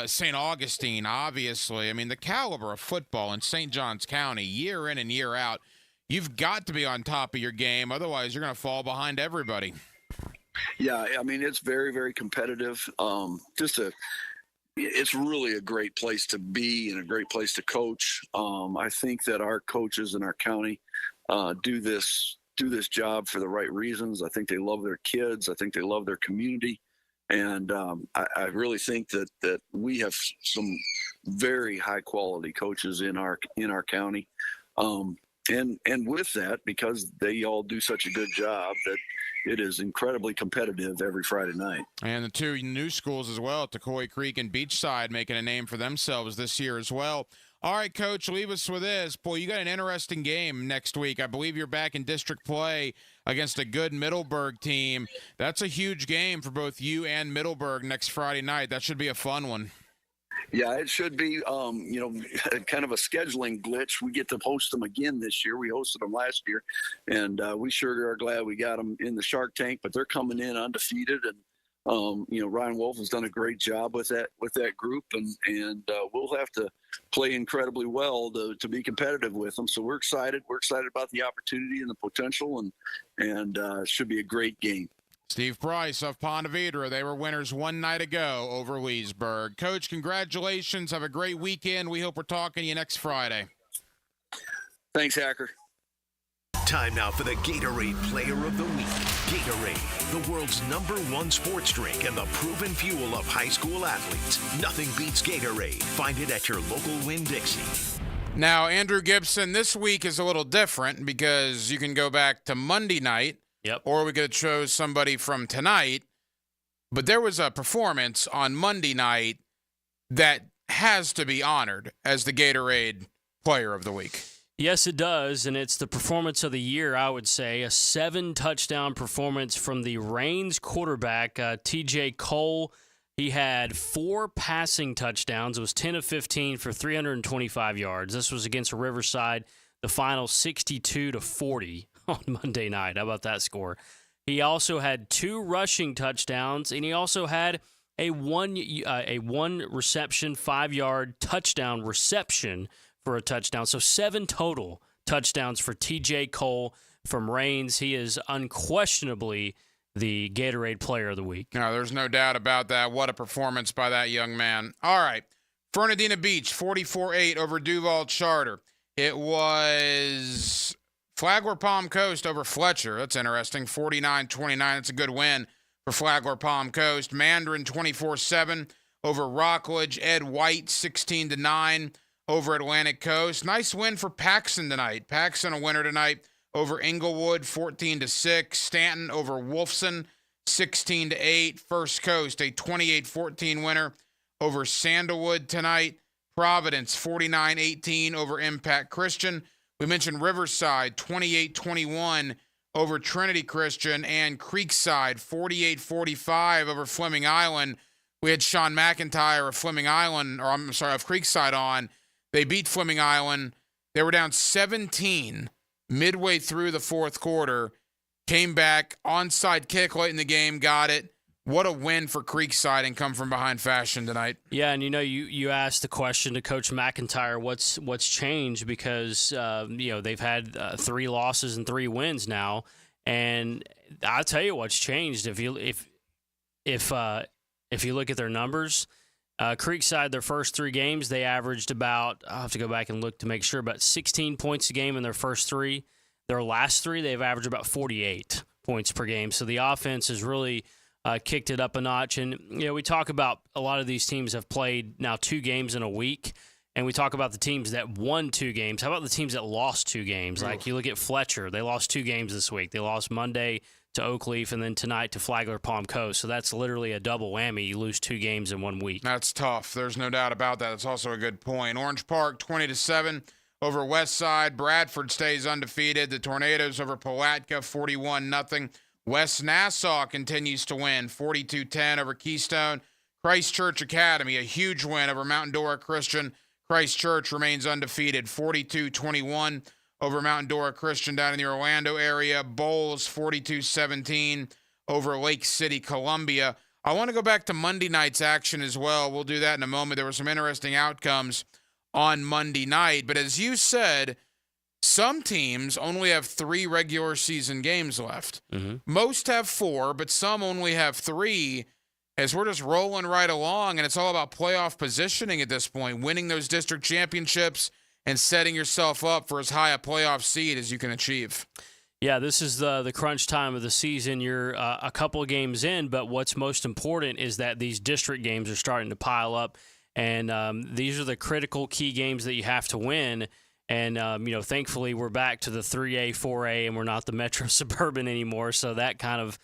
St. Augustine, obviously. I mean, the caliber of football in St. Johns County, year in and year out, you've got to be on top of your game. Otherwise, you're going to fall behind everybody. Yeah, I mean, it's very, very competitive. It's really a great place to be and a great place to coach. I think that our coaches in our county do this job for the right reasons. I think they love their kids. I think they love their community. And I really think that we have some very high quality coaches in our county. And with that, because they all do such a good job, that it is incredibly competitive every Friday night. And the 2 new schools as well, Tacoy Creek and Beachside, making a name for themselves this year as well. All right, Coach, leave us with this. Boy, you got an interesting game next week. I believe you're back in district play against a good Middleburg team. That's a huge game for both you and Middleburg next Friday night. That should be a fun one. Yeah, it should be, kind of a scheduling glitch. We get to host them again this year. We hosted them last year, and we sure are glad we got them in the Shark Tank, but they're coming in undefeated, and Ryan Wolf has done a great job with that group, and we'll have to play incredibly well to be competitive with them. So we're excited. We're excited about the opportunity and the potential, and it should be a great game. Steve Price of Ponte Vedra. They were winners one night ago over Leesburg. Coach, congratulations. Have a great weekend. We hope we're talking to you next Friday. Thanks, Hacker. Time now for the Gatorade Player of the Week. Gatorade, the world's #1 sports drink and the proven fuel of high school athletes. Nothing beats Gatorade. Find it at your local Winn-Dixie. Now, Andrew Gibson, this week is a little different because you can go back to Monday night. Yep. Or we could have chose somebody from tonight. But there was a performance on Monday night that has to be honored as the Gatorade Player of the Week. Yes, it does, and it's the performance of the year, I would say. A 7-touchdown performance from the Raines quarterback, T.J. Cole. He had 4 passing touchdowns. It was 10 of 15 for 325 yards. This was against Riverside, the final 62-40 on Monday night. How about that score? He also had 2 rushing touchdowns, and he also had a one reception, 5-yard touchdown reception for a touchdown. So 7 total touchdowns for T.J. Cole from Raines. He is unquestionably the Gatorade Player of the Week. No, there's no doubt about that. What a performance by that young man. All right. Fernandina Beach, 44-8 over Duval Charter. It was Flagler Palm Coast over Fletcher. That's interesting. 49-29. That's a good win for Flagler Palm Coast. Mandarin 24-7 over Rockledge. Ed White 16-9 over Atlantic Coast. Nice win for Paxson tonight. Paxson a winner tonight over Inglewood 14-6. Stanton over Wolfson 16-8. First Coast a 28-14 winner over Sandalwood tonight. Providence 49-18 over Impact Christian. We mentioned Riverside 28-21 over Trinity Christian, and Creekside 48-45 over Fleming Island. We had Sean McIntyre of Fleming Island, or I'm sorry, of Creekside on. They beat Fleming Island. They were down 17 midway through the fourth quarter. Came back, onside kick late in the game, got it. What a win for Creekside and come from behind fashion tonight. Yeah, and you asked the question to Coach McIntyre, what's changed, because they've had 3 losses and 3 wins now, And I'll tell you what's changed. If you look at their numbers, Creekside, their first 3 games, they averaged about, I'll have to go back and look to make sure, about 16 points a game in their first 3. Their last 3, they've averaged about 48 points per game. So the offense has really kicked it up a notch. And, we talk about a lot of these teams have played now 2 games in a week. And we talk about the teams that won 2 games. How about the teams that lost 2 games? Like you look at Fletcher, they lost 2 games this week. They lost Monday to Oakleaf and then tonight to Flagler Palm Coast. So that's literally a double whammy. You lose 2 games in 1 week. That's tough. There's no doubt about that. That's also a good point. Orange Park 20-7 over West Side. Bradford stays undefeated. The Tornadoes over Palatka 41-0. West Nassau continues to win 42-10 over Keystone. Christchurch Academy, a huge win over Mountain Dora Christian. Christchurch remains undefeated, 42-21 over Mountain Dora Christian down in the Orlando area. Bowles, 42-17 over Lake City, Columbia. I want to go back to Monday night's action as well. We'll do that in a moment. There were some interesting outcomes on Monday night. But as you said, some teams only have 3 regular season games left. Mm-hmm. Most have 4, but some only have 3. As we're just rolling right along, and it's all about playoff positioning at this point, winning those district championships and setting yourself up for as high a playoff seed as you can achieve. Yeah, this is the crunch time of the season. You're a couple of games in, but what's most important is that these district games are starting to pile up, and these are the critical key games that you have to win. And, thankfully we're back to the 3A, 4A, and we're not the Metro Suburban anymore, so that kind of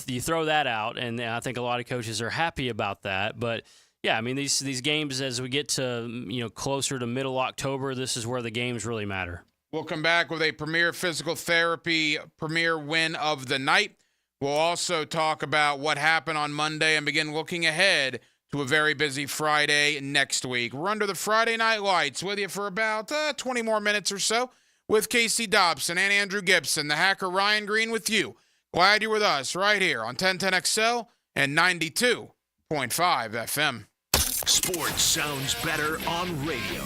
you throw that out, and I think a lot of coaches are happy about that. But, yeah, I mean, these games, as we get to, closer to middle October, this is where the games really matter. We'll come back with a Premier Physical Therapy Premier Win of the Night. We'll also talk about what happened on Monday and begin looking ahead to a very busy Friday next week. We're under the Friday Night Lights with you for about 20 more minutes or so with Casey Dobson and Andrew Gibson, the hacker Ryan Green with you. Glad you're with us right here on 1010XL and 92.5 FM. Sports sounds better on radio.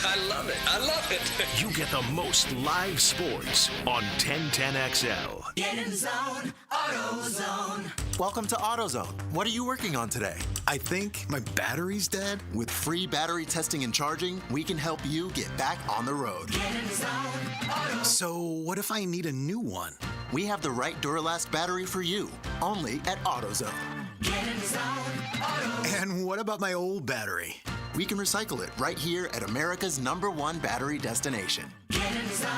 I love it. I love it. You get the most live sports on 1010XL. Get in the zone, AutoZone. Welcome to AutoZone. What are you working on today? I think my battery's dead. With free battery testing and charging, we can help you get back on the road. Get in the zone, So what if I need a new one? We have the right Duralast battery for you, only at AutoZone. Get in the zone, AutoZone. And what about my old battery? We can recycle it right here at America's #1 battery destination. Get in the zone,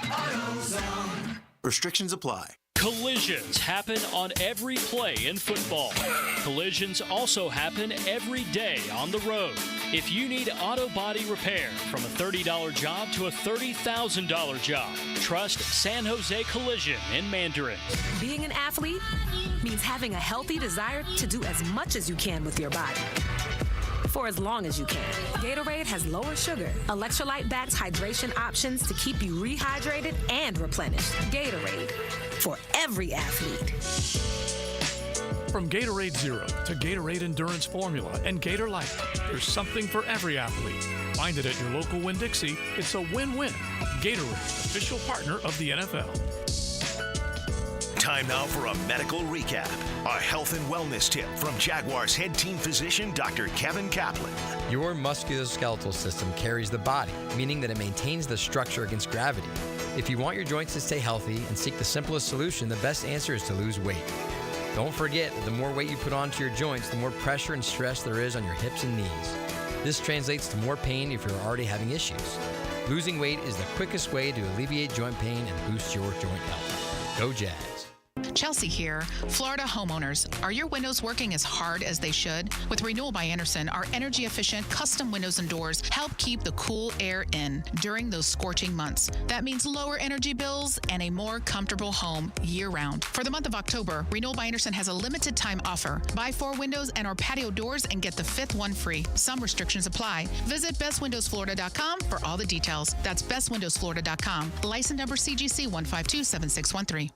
AutoZone. Restrictions apply. Collisions happen on every play in football. Collisions also happen every day on the road. If you need auto body repair, from a $30 job to a $30,000 job, trust San Jose Collision in Mandarin. Being an athlete means having a healthy desire to do as much as you can with your body, for as long as you can. Gatorade has lower sugar, electrolyte-backed hydration options to keep you rehydrated and replenished. Gatorade, for every athlete. From Gatorade Zero to Gatorade Endurance Formula and Gator Light, there's something for every athlete. Find it at your local Winn-Dixie. It's a win-win. Gatorade, official partner of the NFL. Time now for a medical recap. A health and wellness tip from Jaguars head team physician, Dr. Kevin Kaplan. Your musculoskeletal system carries the body, meaning that it maintains the structure against gravity. If you want your joints to stay healthy and seek the simplest solution, the best answer is to lose weight. Don't forget, the more weight you put onto your joints, the more pressure and stress there is on your hips and knees. This translates to more pain if you're already having issues. Losing weight is the quickest way to alleviate joint pain and boost your joint health. Go Jazz. Chelsea here. Florida homeowners, are your windows working as hard as they should? With Renewal by Andersen, our energy-efficient custom windows and doors help keep the cool air in during those scorching months. That means lower energy bills and a more comfortable home year-round. For the month of October, Renewal by Andersen has a limited time offer. Buy 4 windows and or patio doors and get the 5th one free. Some restrictions apply. Visit bestwindowsflorida.com for all the details. That's bestwindowsflorida.com. License number CGC 1527613.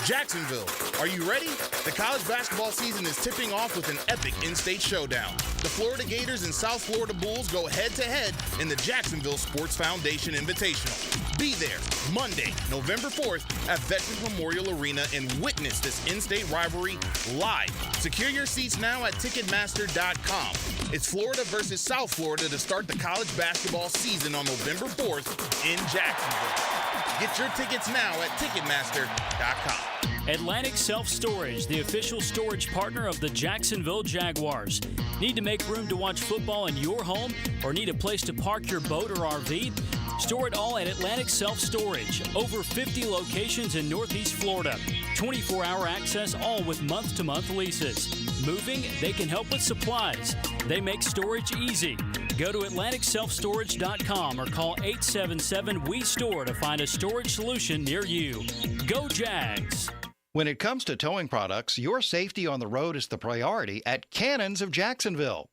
Jacksonville, are you ready? The college basketball season is tipping off with an epic in-state showdown. The Florida Gators and South Florida Bulls go head-to-head in the Jacksonville Sports Foundation Invitational. Be there Monday, November 4th at Veterans Memorial Arena and witness this in-state rivalry live. Secure your seats now at Ticketmaster.com. It's Florida versus South Florida to start the college basketball season on November 4th in Jacksonville. Get your tickets now at Ticketmaster.com. Atlantic Self Storage, the official storage partner of the Jacksonville Jaguars. Need to make room to watch football in your home or need a place to park your boat or RV? Store it all at Atlantic Self Storage. Over 50 locations in Northeast Florida. 24-hour access, all with month-to-month leases. Moving? They can help with supplies. They make storage easy. Go to AtlanticSelfStorage.com or call 877-WE-STORE to find a storage solution near you. Go Jags! When it comes to towing products, your safety on the road is the priority at Cannons of Jacksonville.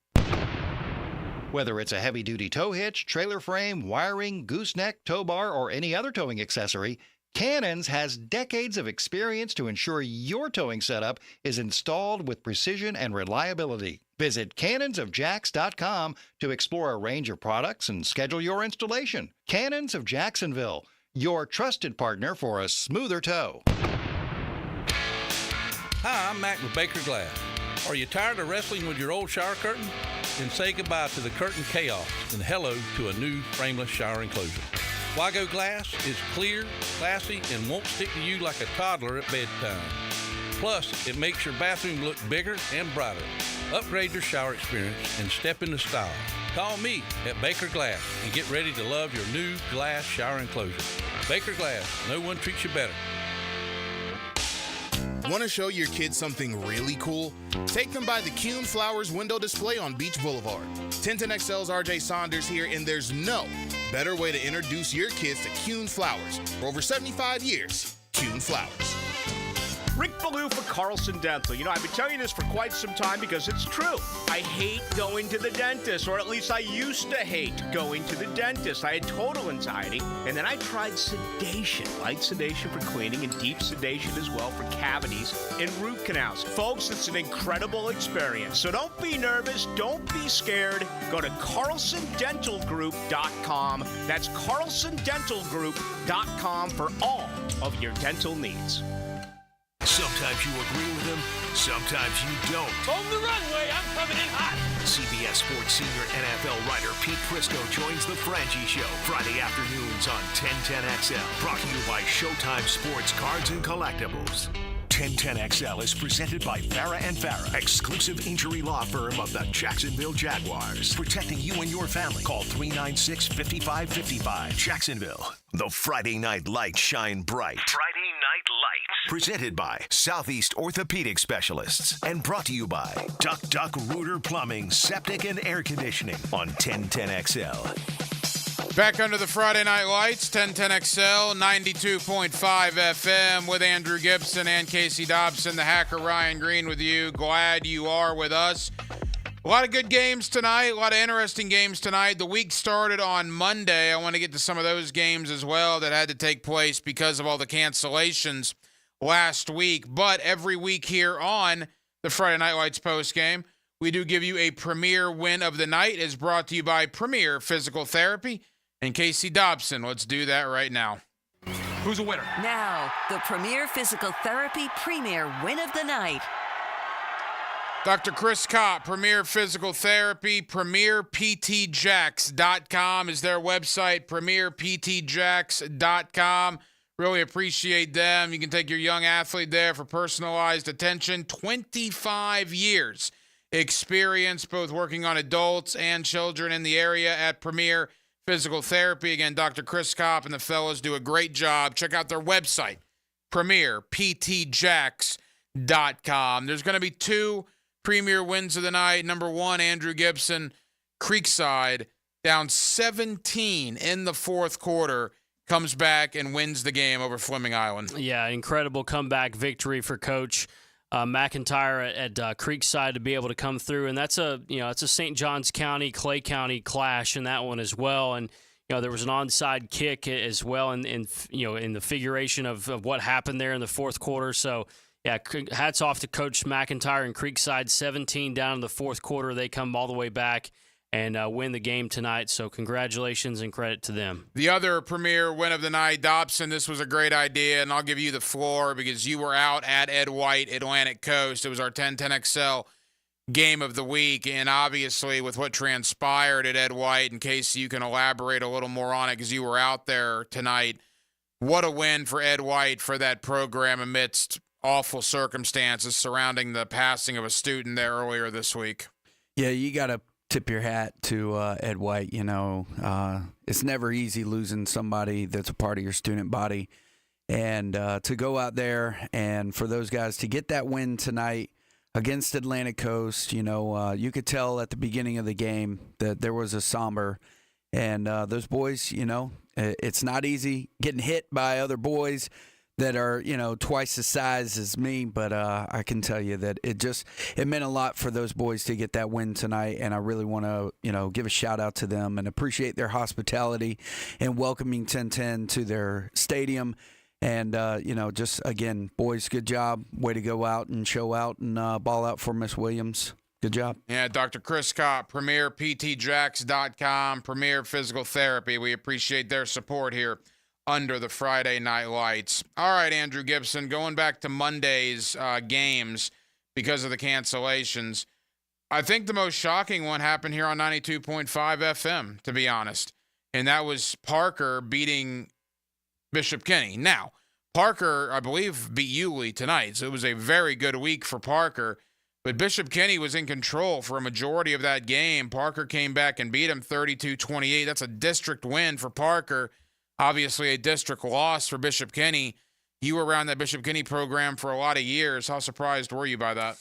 Whether it's a heavy-duty tow hitch, trailer frame, wiring, gooseneck, tow bar, or any other towing accessory, Cannons has decades of experience to ensure your towing setup is installed with precision and reliability. Visit cannonsofjax.com to explore a range of products and schedule your installation. Cannons of Jacksonville, your trusted partner for a smoother tow. Hi, I'm Mac with Baker Glass. Are you tired of wrestling with your old shower curtain? Then say goodbye to the curtain chaos and hello to a new frameless shower enclosure. Wago Glass is clear, classy, and won't stick to you like a toddler at bedtime. Plus, it makes your bathroom look bigger and brighter. Upgrade your shower experience and step into style. Call me at Baker Glass and get ready to love your new glass shower enclosure. Baker Glass, no one treats you better. Want to show your kids something really cool? Take them by the Kuhn Flowers window display on Beach Boulevard. 1010XL's RJ Saunders here, and there's no better way to introduce your kids to Kuhn Flowers. For over 75 years, Kuhn Flowers. Rick Ballou for Carlson Dental. You know, I've been telling you this for quite some time because it's true. I hate going to the dentist, or at least I used to hate going to the dentist. I had total anxiety, and then I tried sedation. Light sedation for cleaning and deep sedation as well for cavities and root canals. Folks, it's an incredible experience. So don't be nervous. Don't be scared. Go to CarlsonDentalGroup.com. That's CarlsonDentalGroup.com for all of your dental needs. Sometimes you agree with him, sometimes you don't. On the runway, I'm coming in hot. CBS Sports senior NFL writer Pete Prisco joins the Frangie Show Friday afternoons on 1010XL. Brought to you by Showtime Sports Cards and Collectibles. 1010XL is presented by Farah & Farah, exclusive injury law firm of the Jacksonville Jaguars. Protecting you and your family. Call 396-5555. Jacksonville. The Friday night lights shine bright. Friday night lights. Presented by Southeast Orthopedic Specialists. And brought to you by Duck Duck Rooter Plumbing, Septic and Air Conditioning on 1010XL. Back under the Friday Night Lights, 1010XL, 92.5 FM with Andrew Gibson and Casey Dobson, the hacker Ryan Green with you. Glad you are with us. A lot of good games tonight, a lot of interesting games tonight. The week started on Monday. I want to get to some of those games as well that had to take place because of all the cancellations last week. But every week here on the Friday Night Lights postgame, we do give you a premier win of the night. It's brought to you by Premier Physical Therapy. And Casey Dobson, let's do that right now. Who's a winner? Now, the Premier Physical Therapy Premier Win of the Night. Dr. Chris Kopp, Premier Physical Therapy, PremierPTJax.com is their website, PremierPTJax.com. Really appreciate them. You can take your young athlete there for personalized attention. 25 years experience, both working on adults and children in the area at Premier Physical Therapy. Again, Dr. Chris Kopp and the fellows do a great job. Check out their website, PremierPTJax.com. There's going to be two premier wins of the night. Number one, Andrew Gibson, Creekside, down 17 in the fourth quarter, comes back and wins the game over Fleming Island. Yeah, incredible comeback victory for Coach McIntyre at Creekside to be able to come through, and that's a St. Johns County, Clay County clash in that one as well. And there was an onside kick as well in the figuration of what happened there in the fourth quarter. So yeah, hats off to Coach McIntyre and Creekside. 17 down in the fourth quarter, they come all the way back and win the game tonight. So congratulations and credit to them. The other premier win of the night, Dobson, this was a great idea, and I'll give you the floor because you were out at Ed White, Atlantic Coast. It was our 10-10XL game of the week, and obviously with what transpired at Ed White, in case you can elaborate a little more on it because you were out there tonight, what a win for Ed White for that program amidst awful circumstances surrounding the passing of a student there earlier this week. Yeah, you got to tip your hat to Ed White. You know, it's never easy losing somebody that's a part of your student body. And to go out there and for those guys to get that win tonight against Atlantic Coast, you know, you could tell at the beginning of the game that there was a somber. And those boys, you know, it's not easy getting hit by other boys that are, you know, twice the size as me, but I can tell you that it meant a lot for those boys to get that win tonight, and I really want to, you know, give a shout out to them and appreciate their hospitality and welcoming 10-10 to their stadium. And, you know, just, again, boys, good job. Way to go out and show out and ball out for Miss Williams. Good job. Yeah, Dr. Chris Kopp, PremierPTJax.com, Premier Physical Therapy. We appreciate their support here under the Friday Night Lights. All right, Andrew Gibson, going back to Monday's games because of the cancellations, I think the most shocking one happened here on 92.5 FM, to be honest, and that was Parker beating Bishop Kenny. Now, Parker, I believe, beat Yulee tonight, so it was a very good week for Parker, but Bishop Kenny was in control for a majority of that game. Parker came back and beat him 32-28. That's a district win for Parker. Obviously, a district loss for Bishop Kenny. You were around that Bishop Kenny program for a lot of years. How surprised were you by that?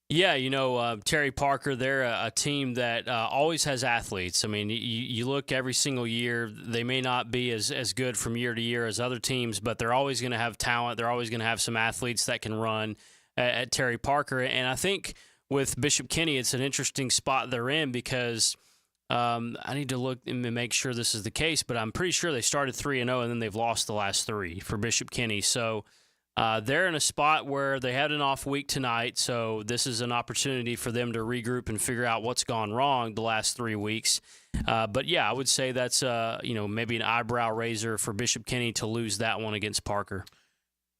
Yeah, you know, Terry Parker, they're a team that always has athletes. I mean, you look every single year, they may not be as good from year to year as other teams, but they're always going to have talent. They're always going to have some athletes that can run at Terry Parker. And I think with Bishop Kenny, it's an interesting spot they're in because I need to look and make sure this is the case, but I'm pretty sure they started 3-0 and then they've lost the last three for Bishop Kenny. So they're in a spot where they had an off week tonight, so this is an opportunity for them to regroup and figure out what's gone wrong the last 3 weeks. But yeah, I would say that's you know, maybe an eyebrow raiser for Bishop Kenny to lose that one against Parker.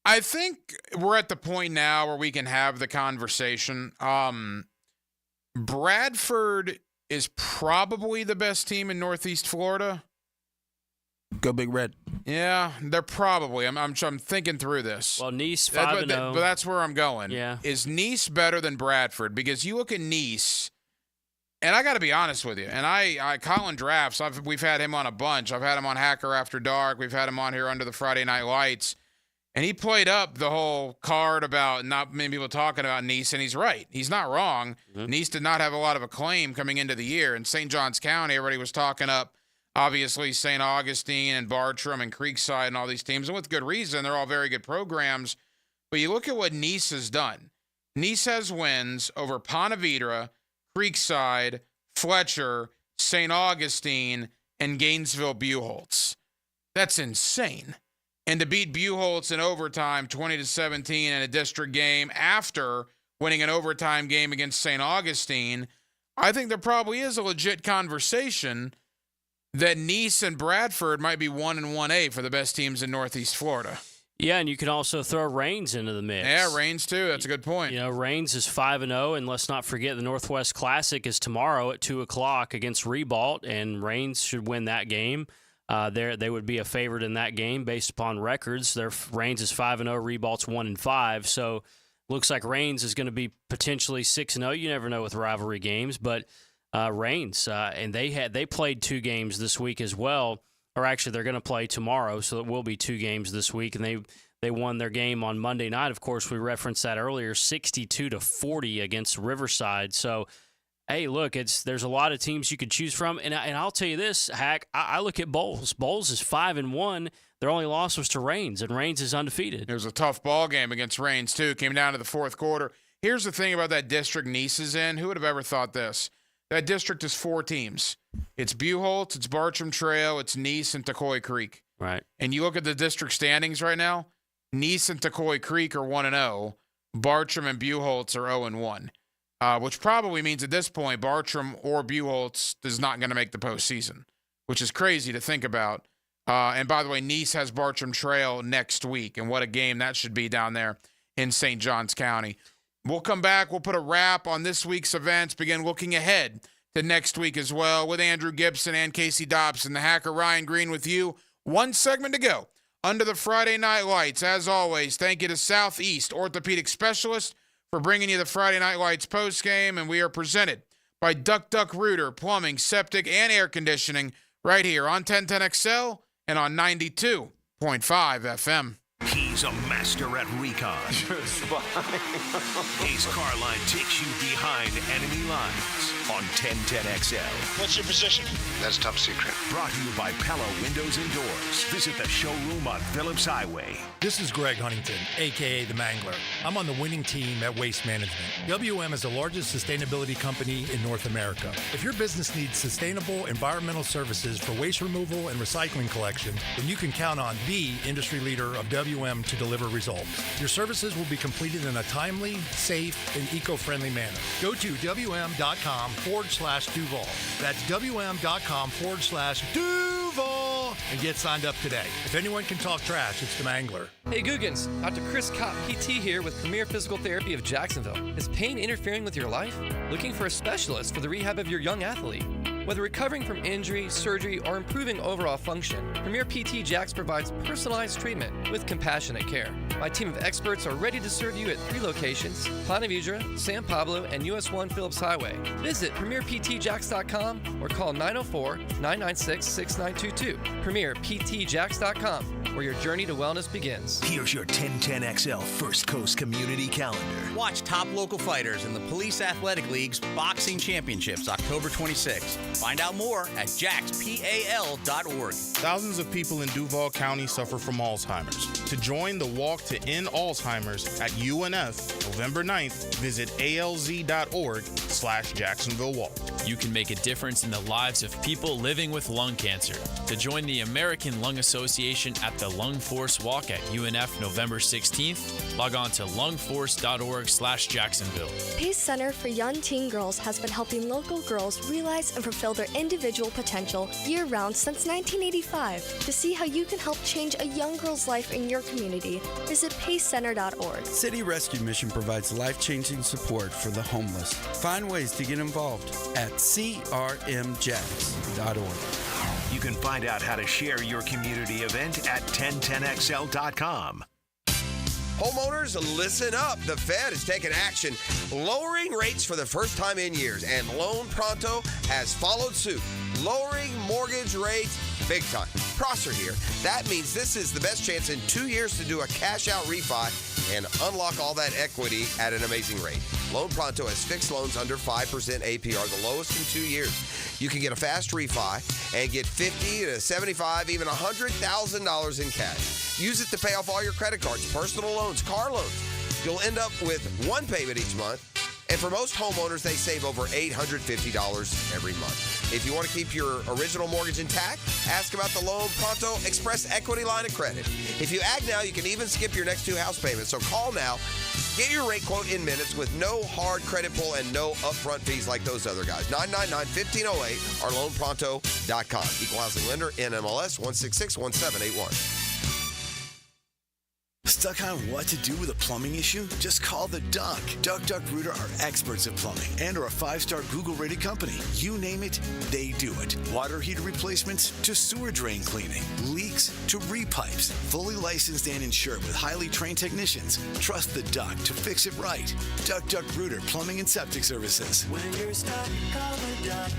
I think we're at the point now where we can have the conversation. Bradford is probably the best team in Northeast Florida. Go Big Red. Yeah, they're probably. I'm thinking through this. Well, Nice 5-0. But that's where I'm going. Yeah. Is Nice better than Bradford? Because you look at Nice, and I got to be honest with you. And I Colin Drafts, we've had him on a bunch. I've had him on Hacker After Dark. We've had him on here under the Friday Night Lights. And he played up the whole card about not many people talking about Nice, and he's right. He's not wrong. Mm-hmm. Nice did not have a lot of acclaim coming into the year. In St. Johns County, everybody was talking up, obviously, St. Augustine and Bartram and Creekside and all these teams, and with good reason. They're all very good programs. But you look at what Nice has done. Nice has wins over Ponte Vedra, Creekside, Fletcher, St. Augustine, and Gainesville-Buchholz. That's insane. And to beat Buchholz in overtime 20-17 in a district game after winning an overtime game against St. Augustine, I think there probably is a legit conversation that Nice and Bradford might be 1 and 1A for the best teams in Northeast Florida. Yeah, and you can also throw Raines into the mix. Yeah, Raines too. That's a good point. You know, Raines is 5-0, and let's not forget the Northwest Classic is tomorrow at 2 o'clock against Ribault, and Raines should win that game. They would be a favorite in that game based upon records. Their Raines is 5-0, Ribault's 1-5. So looks like Raines is going to be potentially 6-0. You never know with rivalry games, but Raines and they played 2 games this week as well. Or actually, they're going to play tomorrow, so it will be 2 games this week. And they won their game on Monday night. Of course, we referenced that earlier, 62-40 against Riverside. So. Hey, look, there's a lot of teams you could choose from, and I'll tell you this, Hack. I look at Bowles. Bowles is 5-1. Their only loss was to Raines, and Raines is undefeated. It was a tough ball game against Raines too. Came down to the fourth quarter. Here's the thing about that district Nice is in. Who would have ever thought this? That district is 4 teams. It's Buchholz, it's Bartram Trail, it's Nice, and Tacoy Creek. Right. And you look at the district standings right now. Nice and Tacoy Creek are 1-0. Bartram and Buchholz are 0-1. which probably means at this point Bartram or Buchholz is not going to make the postseason, which is crazy to think about. And by the way, Nice has Bartram Trail next week, and what a game that should be down there in St. Johns County. We'll come back. We'll put a wrap on this week's events, begin looking ahead to next week as well with Andrew Gibson and Casey Dobson. The Hacker Ryan Green with you. One segment to go under the Friday Night Lights. As always, thank you to Southeast Orthopedic Specialist for bringing you the Friday Night Lights postgame, and we are presented by Duck Duck Rooter Plumbing, Septic, and Air Conditioning right here on 1010XL and on 92.5 FM. He's a master at recon. His car line takes you behind enemy lines on 1010XL. What's your position? That's top secret. Brought to you by Pella Windows and Doors. Visit the showroom on Phillips Highway. This is Greg Huntington, a.k.a. The Mangler. I'm on the winning team at Waste Management. WM is the largest sustainability company in North America. If your business needs sustainable environmental services for waste removal and recycling collection, then you can count on the industry leader of WM to deliver results. Your services will be completed in a timely, safe, and eco-friendly manner. Go to WM.com/Duval. That's WM.com/Duval and get signed up today. If anyone can talk trash, it's the Mangler. Hey Googans, Dr. Chris Kopp, PT here with Premier Physical Therapy of Jacksonville. Is pain interfering with your life? Looking for a specialist for the rehab of your young athlete? Whether recovering from injury, surgery, or improving overall function, Premier PT Jax provides personalized treatment with compassionate care. My team of experts are ready to serve you at 3 locations, Plana Vedra, San Pablo, and US 1 Phillips Highway. Visit PremierPTJax.com or call 904-996-6922. PremierPTJax.com, where your journey to wellness begins. Here's your 1010XL First Coast Community Calendar. Watch top local fighters in the Police Athletic League's Boxing Championships, October 26th. Find out more at jaxpal.org. Thousands of people in Duval County suffer from Alzheimer's. To join the Walk to End Alzheimer's at UNF, November 9th, visit alz.org/Jacksonville Walk. You can make a difference in the lives of people living with lung cancer. To join the American Lung Association at the Lung Force Walk at UNF November 16th, log on to lungforce.org/Jacksonville. Pace Center for Young Teen Girls has been helping local girls realize and fulfill their individual potential year-round since 1985. To see how you can help change a young girl's life in your community, visit pacecenter.org. City Rescue Mission provides life-changing support for the homeless. Find ways to get involved at crmjax.org. You can find out how to share your community event at 1010XL.com. Homeowners, listen up. The Fed is taking action, lowering rates for the first time in years, and Loan Pronto has followed suit, lowering mortgage rates big time. Prosser here. That means this is the best chance in 2 years to do a cash-out refi and unlock all that equity at an amazing rate. Loan Pronto has fixed loans under 5% APR, the lowest in 2 years. You can get a fast refi and get $50,000 to $75,000, even $100,000 in cash. Use it to pay off all your credit cards, personal loans, car loans. You'll end up with one payment each month. And for most homeowners, they save over $850 every month. If you want to keep your original mortgage intact, ask about the Loan Pronto Express Equity Line of Credit. If you act now, you can even skip your next 2 house payments. So call now. Get your rate quote in minutes with no hard credit pull and no upfront fees like those other guys. 999-1508 or loanpronto.com. Equal housing lender, NMLS 1661781. Stuck on what to do with a plumbing issue? Just call the Duck. Duck Duck Rooter are experts at plumbing and are a 5-star Google-rated company. You name it, they do it. Water heater replacements to sewer drain cleaning, leaks to repipes. Fully licensed and insured with highly trained technicians. Trust the Duck to fix it right. Duck Duck Rooter Plumbing and Septic Services. When you're stuck, call the Duck.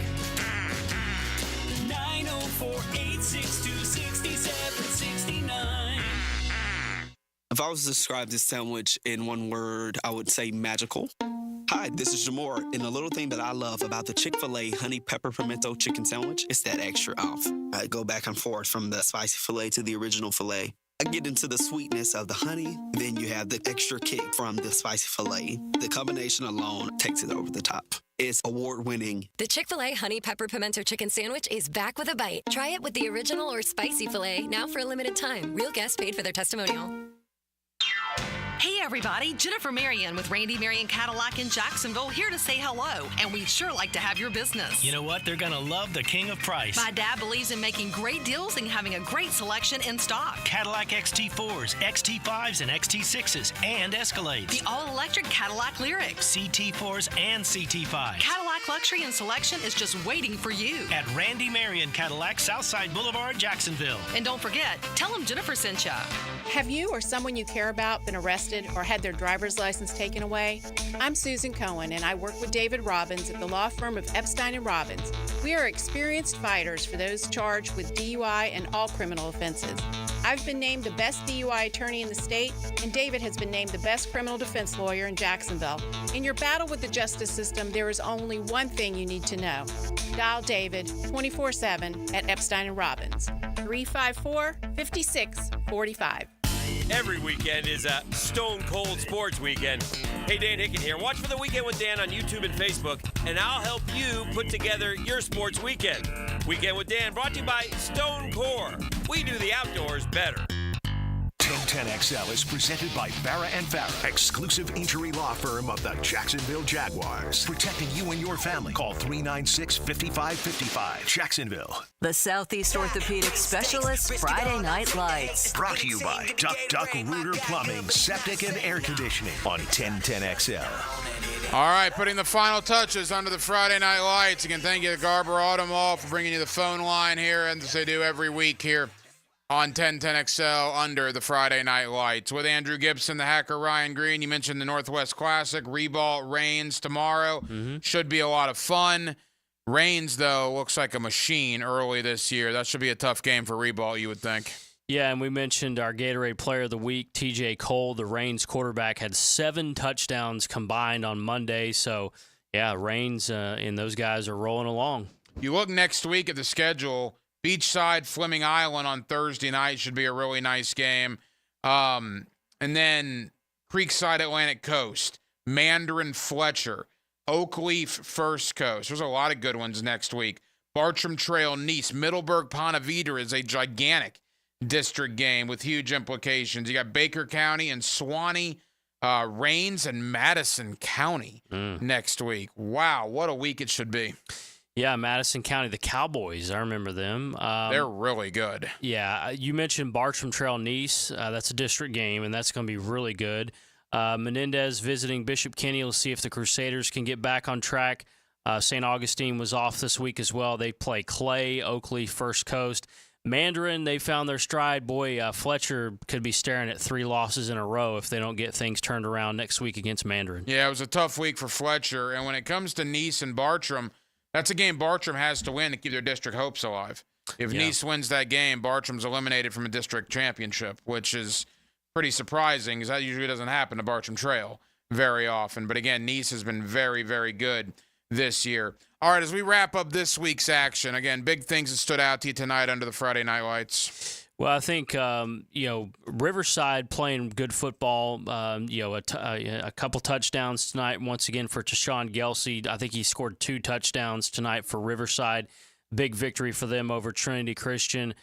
904-862-6769. If I was to describe this sandwich in one word, I would say magical. Hi, this is Jamor, and the little thing that I love about the Chick-fil-A honey pepper pimento chicken sandwich is that extra oomph. I go back and forth from the spicy filet to the original filet. I get into the sweetness of the honey, then you have the extra kick from the spicy filet. The combination alone takes it over the top. It's award-winning. The Chick-fil-A Honey Pepper Pimento Chicken Sandwich is back with a bite. Try it with the original or spicy filet, now for a limited time. Real guests paid for their testimonial. Hey everybody, Jennifer Marion with Randy Marion Cadillac in Jacksonville here to say hello, and we'd sure like to have your business. You know what? They're going to love the king of price. My dad believes in making great deals and having a great selection in stock. Cadillac XT4s, XT5s, and XT6s, and Escalades. The all-electric Cadillac Lyriq. CT4s and CT5s. Cadillac luxury and selection is just waiting for you. At Randy Marion Cadillac, Southside Boulevard, Jacksonville. And don't forget, tell them Jennifer sent ya. Have you or someone you care about been arrested or had their driver's license taken away? I'm Susan Cohen, and I work with David Robbins at the law firm of Epstein & Robbins. We are experienced fighters for those charged with DUI and all criminal offenses. I've been named the best DUI attorney in the state, and David has been named the best criminal defense lawyer in Jacksonville. In your battle with the justice system, there is only one thing you need to know. Dial David 24/7 at Epstein & Robbins, 354-5645. Every weekend is a Stone Cold Sports Weekend. Hey, Dan Hicken here. Watch for The Weekend with Dan on YouTube and Facebook, and I'll help you put together your sports weekend. Weekend with Dan brought to you by Stone Core. We do the outdoors better. 1010XL is presented by Farah and Farah, exclusive injury law firm of the Jacksonville Jaguars. Protecting you and your family. Call 396-5555. Jacksonville. The Southeast Orthopedic Specialist Friday Night Lights. Brought to you by Duck Rooter Plumbing, Septic and Air Conditioning on 1010XL. All right, putting the final touches under the Friday Night Lights. Again, thank you to Garber Auto Mall for bringing you the phone line here, and as they do every week here on 1010XL under the Friday Night Lights. With Andrew Gibson, the hacker Ryan Green. You mentioned the Northwest Classic. Ribault, Reigns tomorrow. Should be a lot of fun. Reigns, though, looks like a machine early this year. That should be a tough game for Ribault, you would think. Yeah, and we mentioned our Gatorade Player of the Week, TJ Cole, the Reigns quarterback, had 7 touchdowns combined on Monday. So, yeah, Reigns and those guys are rolling along. You look next week at the schedule. Beachside, Fleming Island on Thursday night should be a really nice game. And then Creekside, Atlantic Coast, Mandarin, Fletcher, Oakleaf, First Coast. There's a lot of good ones next week. Bartram Trail, Nice, Middleburg, Ponte Vedra is a gigantic district game with huge implications. You got Baker County and Suwannee, Rains, and Madison County next week. Wow, what a week it should be. Yeah, Madison County, the Cowboys. I remember them. They're really good. Yeah, you mentioned Bartram Trail, Nice. That's a district game, and that's going to be really good. Menendez visiting Bishop Kenny. Let's see if the Crusaders can get back on track. St. Augustine was off this week as well. They play Clay, Oakley, First Coast. Mandarin, they found their stride. Boy, Fletcher could be staring at 3 losses in a row if they don't get things turned around next week against Mandarin. Yeah, it was a tough week for Fletcher. And when it comes to Nice and Bartram, that's a game Bartram has to win to keep their district hopes alive. If Nice wins that game, Bartram's eliminated from a district championship, which is pretty surprising because that usually doesn't happen to Bartram Trail very often. But again, Nice has been very, very good this year. All right, as we wrap up this week's action, again, big things that stood out to you tonight under the Friday Night Lights. Well, I think, Riverside playing good football, a couple touchdowns tonight once again for Tashawn Gelsey. I think he scored 2 touchdowns tonight for Riverside. Big victory for them over Trinity Christian.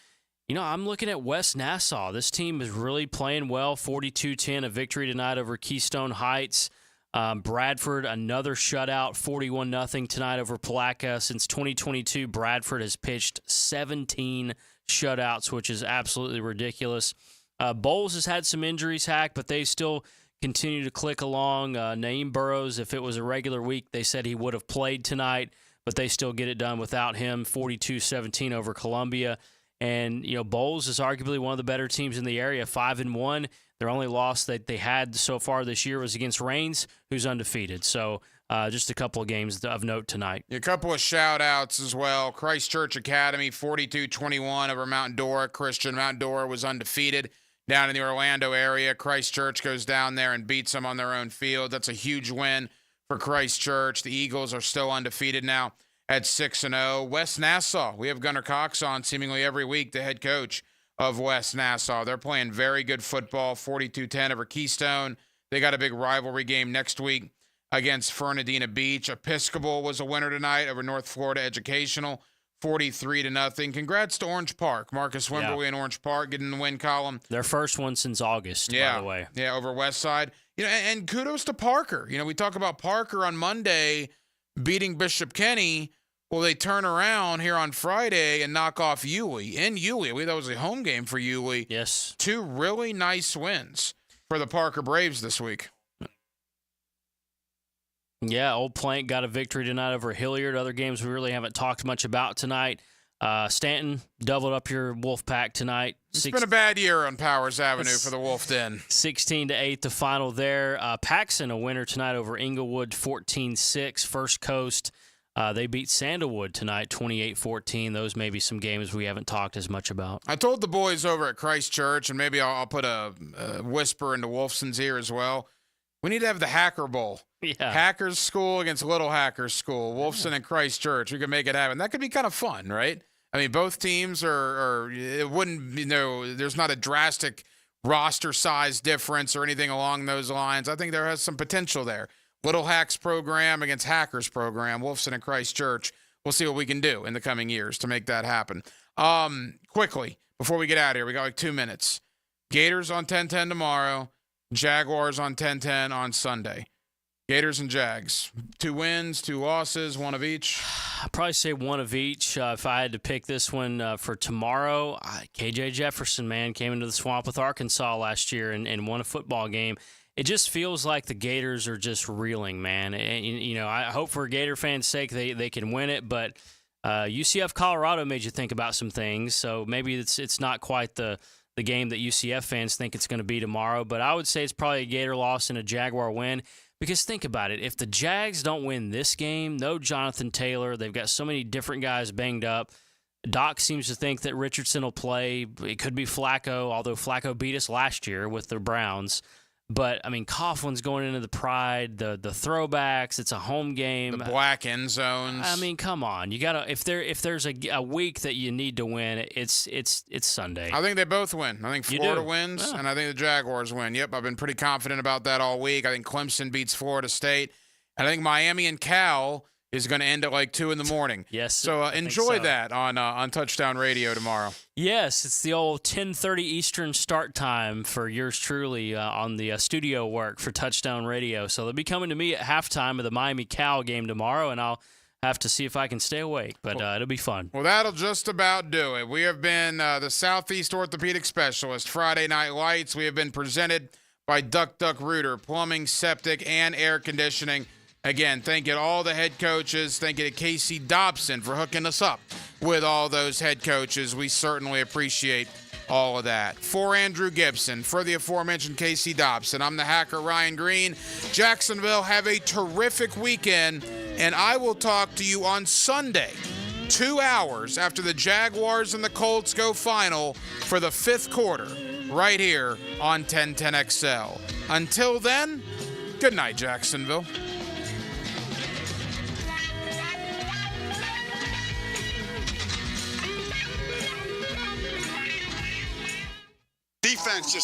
I'm looking at West Nassau. This team is really playing well. 42-10, a victory tonight over Keystone Heights. Bradford, another shutout, 41-0 tonight over Palatka. Since 2022, Bradford has pitched 17 shutouts, which is absolutely ridiculous. Bowles has had some injuries, Hack, but they still continue to click along. Naeem Burrows, if it was a regular week, they said he would have played tonight, but they still get it done without him, 42-17 over Columbia. And, Bowles is arguably one of the better teams in the area, 5-1. Their only loss that they had so far this year was against Rains, who's undefeated. So just a couple of games of note tonight. A couple of shout-outs as well. Christchurch Academy, 42-21 over Mount Dora Christian. Mount Dora was undefeated down in the Orlando area. Christchurch goes down there and beats them on their own field. That's a huge win for Christchurch. The Eagles are still undefeated now at 6-0. West Nassau, we have Gunnar Cox on seemingly every week, the head coach of West Nassau. They're playing very good football, 42-10 over Keystone. They got a big rivalry game next week against Fernandina Beach. Episcopal was a winner tonight over North Florida Educational, 43-0. Congrats to Orange Park. Marcus Wimberly and Orange Park getting the win column. Their first one since August, by the way. Yeah, over West Side. And kudos to Parker. We talk about Parker on Monday beating Bishop Kenny. Well, they turn around here on Friday and knock off Yulee. In Yulee, I believe that was a home game for Yulee. Yes. 2 really nice wins for the Parker Braves this week. Yeah, Old Plank got a victory tonight over Hilliard. Other games we really haven't talked much about tonight. Stanton doubled up your Wolf Pack tonight. It's been a bad year on Powers Avenue for the Wolf Den. 16-8 the final there. Paxson a winner tonight over Inglewood, 14-6. First Coast, they beat Sandalwood tonight, 28-14. Those may be some games we haven't talked as much about. I told the boys over at Christ Church, and maybe I'll put a whisper into Wolfson's ear as well. We need to have the Hacker Bowl. Yeah. Hackers School against Little Hackers School. Wolfson and Christ Church. We could make it happen. That could be kind of fun, right? I mean, both teams are it wouldn't, there's not a drastic roster size difference or anything along those lines. I think there has some potential there. Little Hacks program against Hackers program, Wolfson and Christ Church. We'll see what we can do in the coming years to make that happen. Quickly, before we get out of here, we got like 2 minutes. Gators on 10-10 tomorrow. Jaguars on 10-10 on Sunday. Gators and Jags. 2 wins, 2 losses, 1 of each. I'd probably say 1 of each. If I had to pick this one for tomorrow, KJ Jefferson, man, came into the swamp with Arkansas last year and won a football game. It just feels like the Gators are just reeling, man. And, I hope for Gator fans' sake they can win it, but UCF Colorado made you think about some things, so maybe it's not quite the game that UCF fans think it's going to be tomorrow, but I would say it's probably a Gator loss and a Jaguar win. Because think about it, if the Jags don't win this game, no Jonathan Taylor, they've got so many different guys banged up. Doc seems to think that Richardson will play. It could be Flacco, although Flacco beat us last year with the Browns. But, I mean, Coughlin's going into the Pride, the throwbacks. It's a home game. The black end zones. I mean, come on. You gotta if there's a week that you need to win, it's Sunday. I think they both win. I think Florida wins, and I think the Jaguars win. Yep, I've been pretty confident about that all week. I think Clemson beats Florida State. And I think Miami and Cal is going to end at like 2 in the morning. Yes. So enjoy that on Touchdown Radio tomorrow. Yes, it's the old 10:30 Eastern start time for yours truly on the studio work for Touchdown Radio. So they'll be coming to me at halftime of the Miami Cal game tomorrow, and I'll have to see if I can stay awake, but it'll be fun. Well, that'll just about do it. We have been the Southeast Orthopedic Specialist, Friday Night Lights. We have been presented by Duck Duck Rooter, Plumbing, Septic, and Air Conditioning. Again, thank you to all the head coaches. Thank you to Casey Dobson for hooking us up with all those head coaches. We certainly appreciate all of that. For Andrew Gibson, for the aforementioned Casey Dobson, I'm the hacker Ryan Green. Jacksonville, have a terrific weekend, and I will talk to you on Sunday, 2 hours after the Jaguars and the Colts go final for the 5th quarter, right here on 1010XL. Until then, good night, Jacksonville. Defense just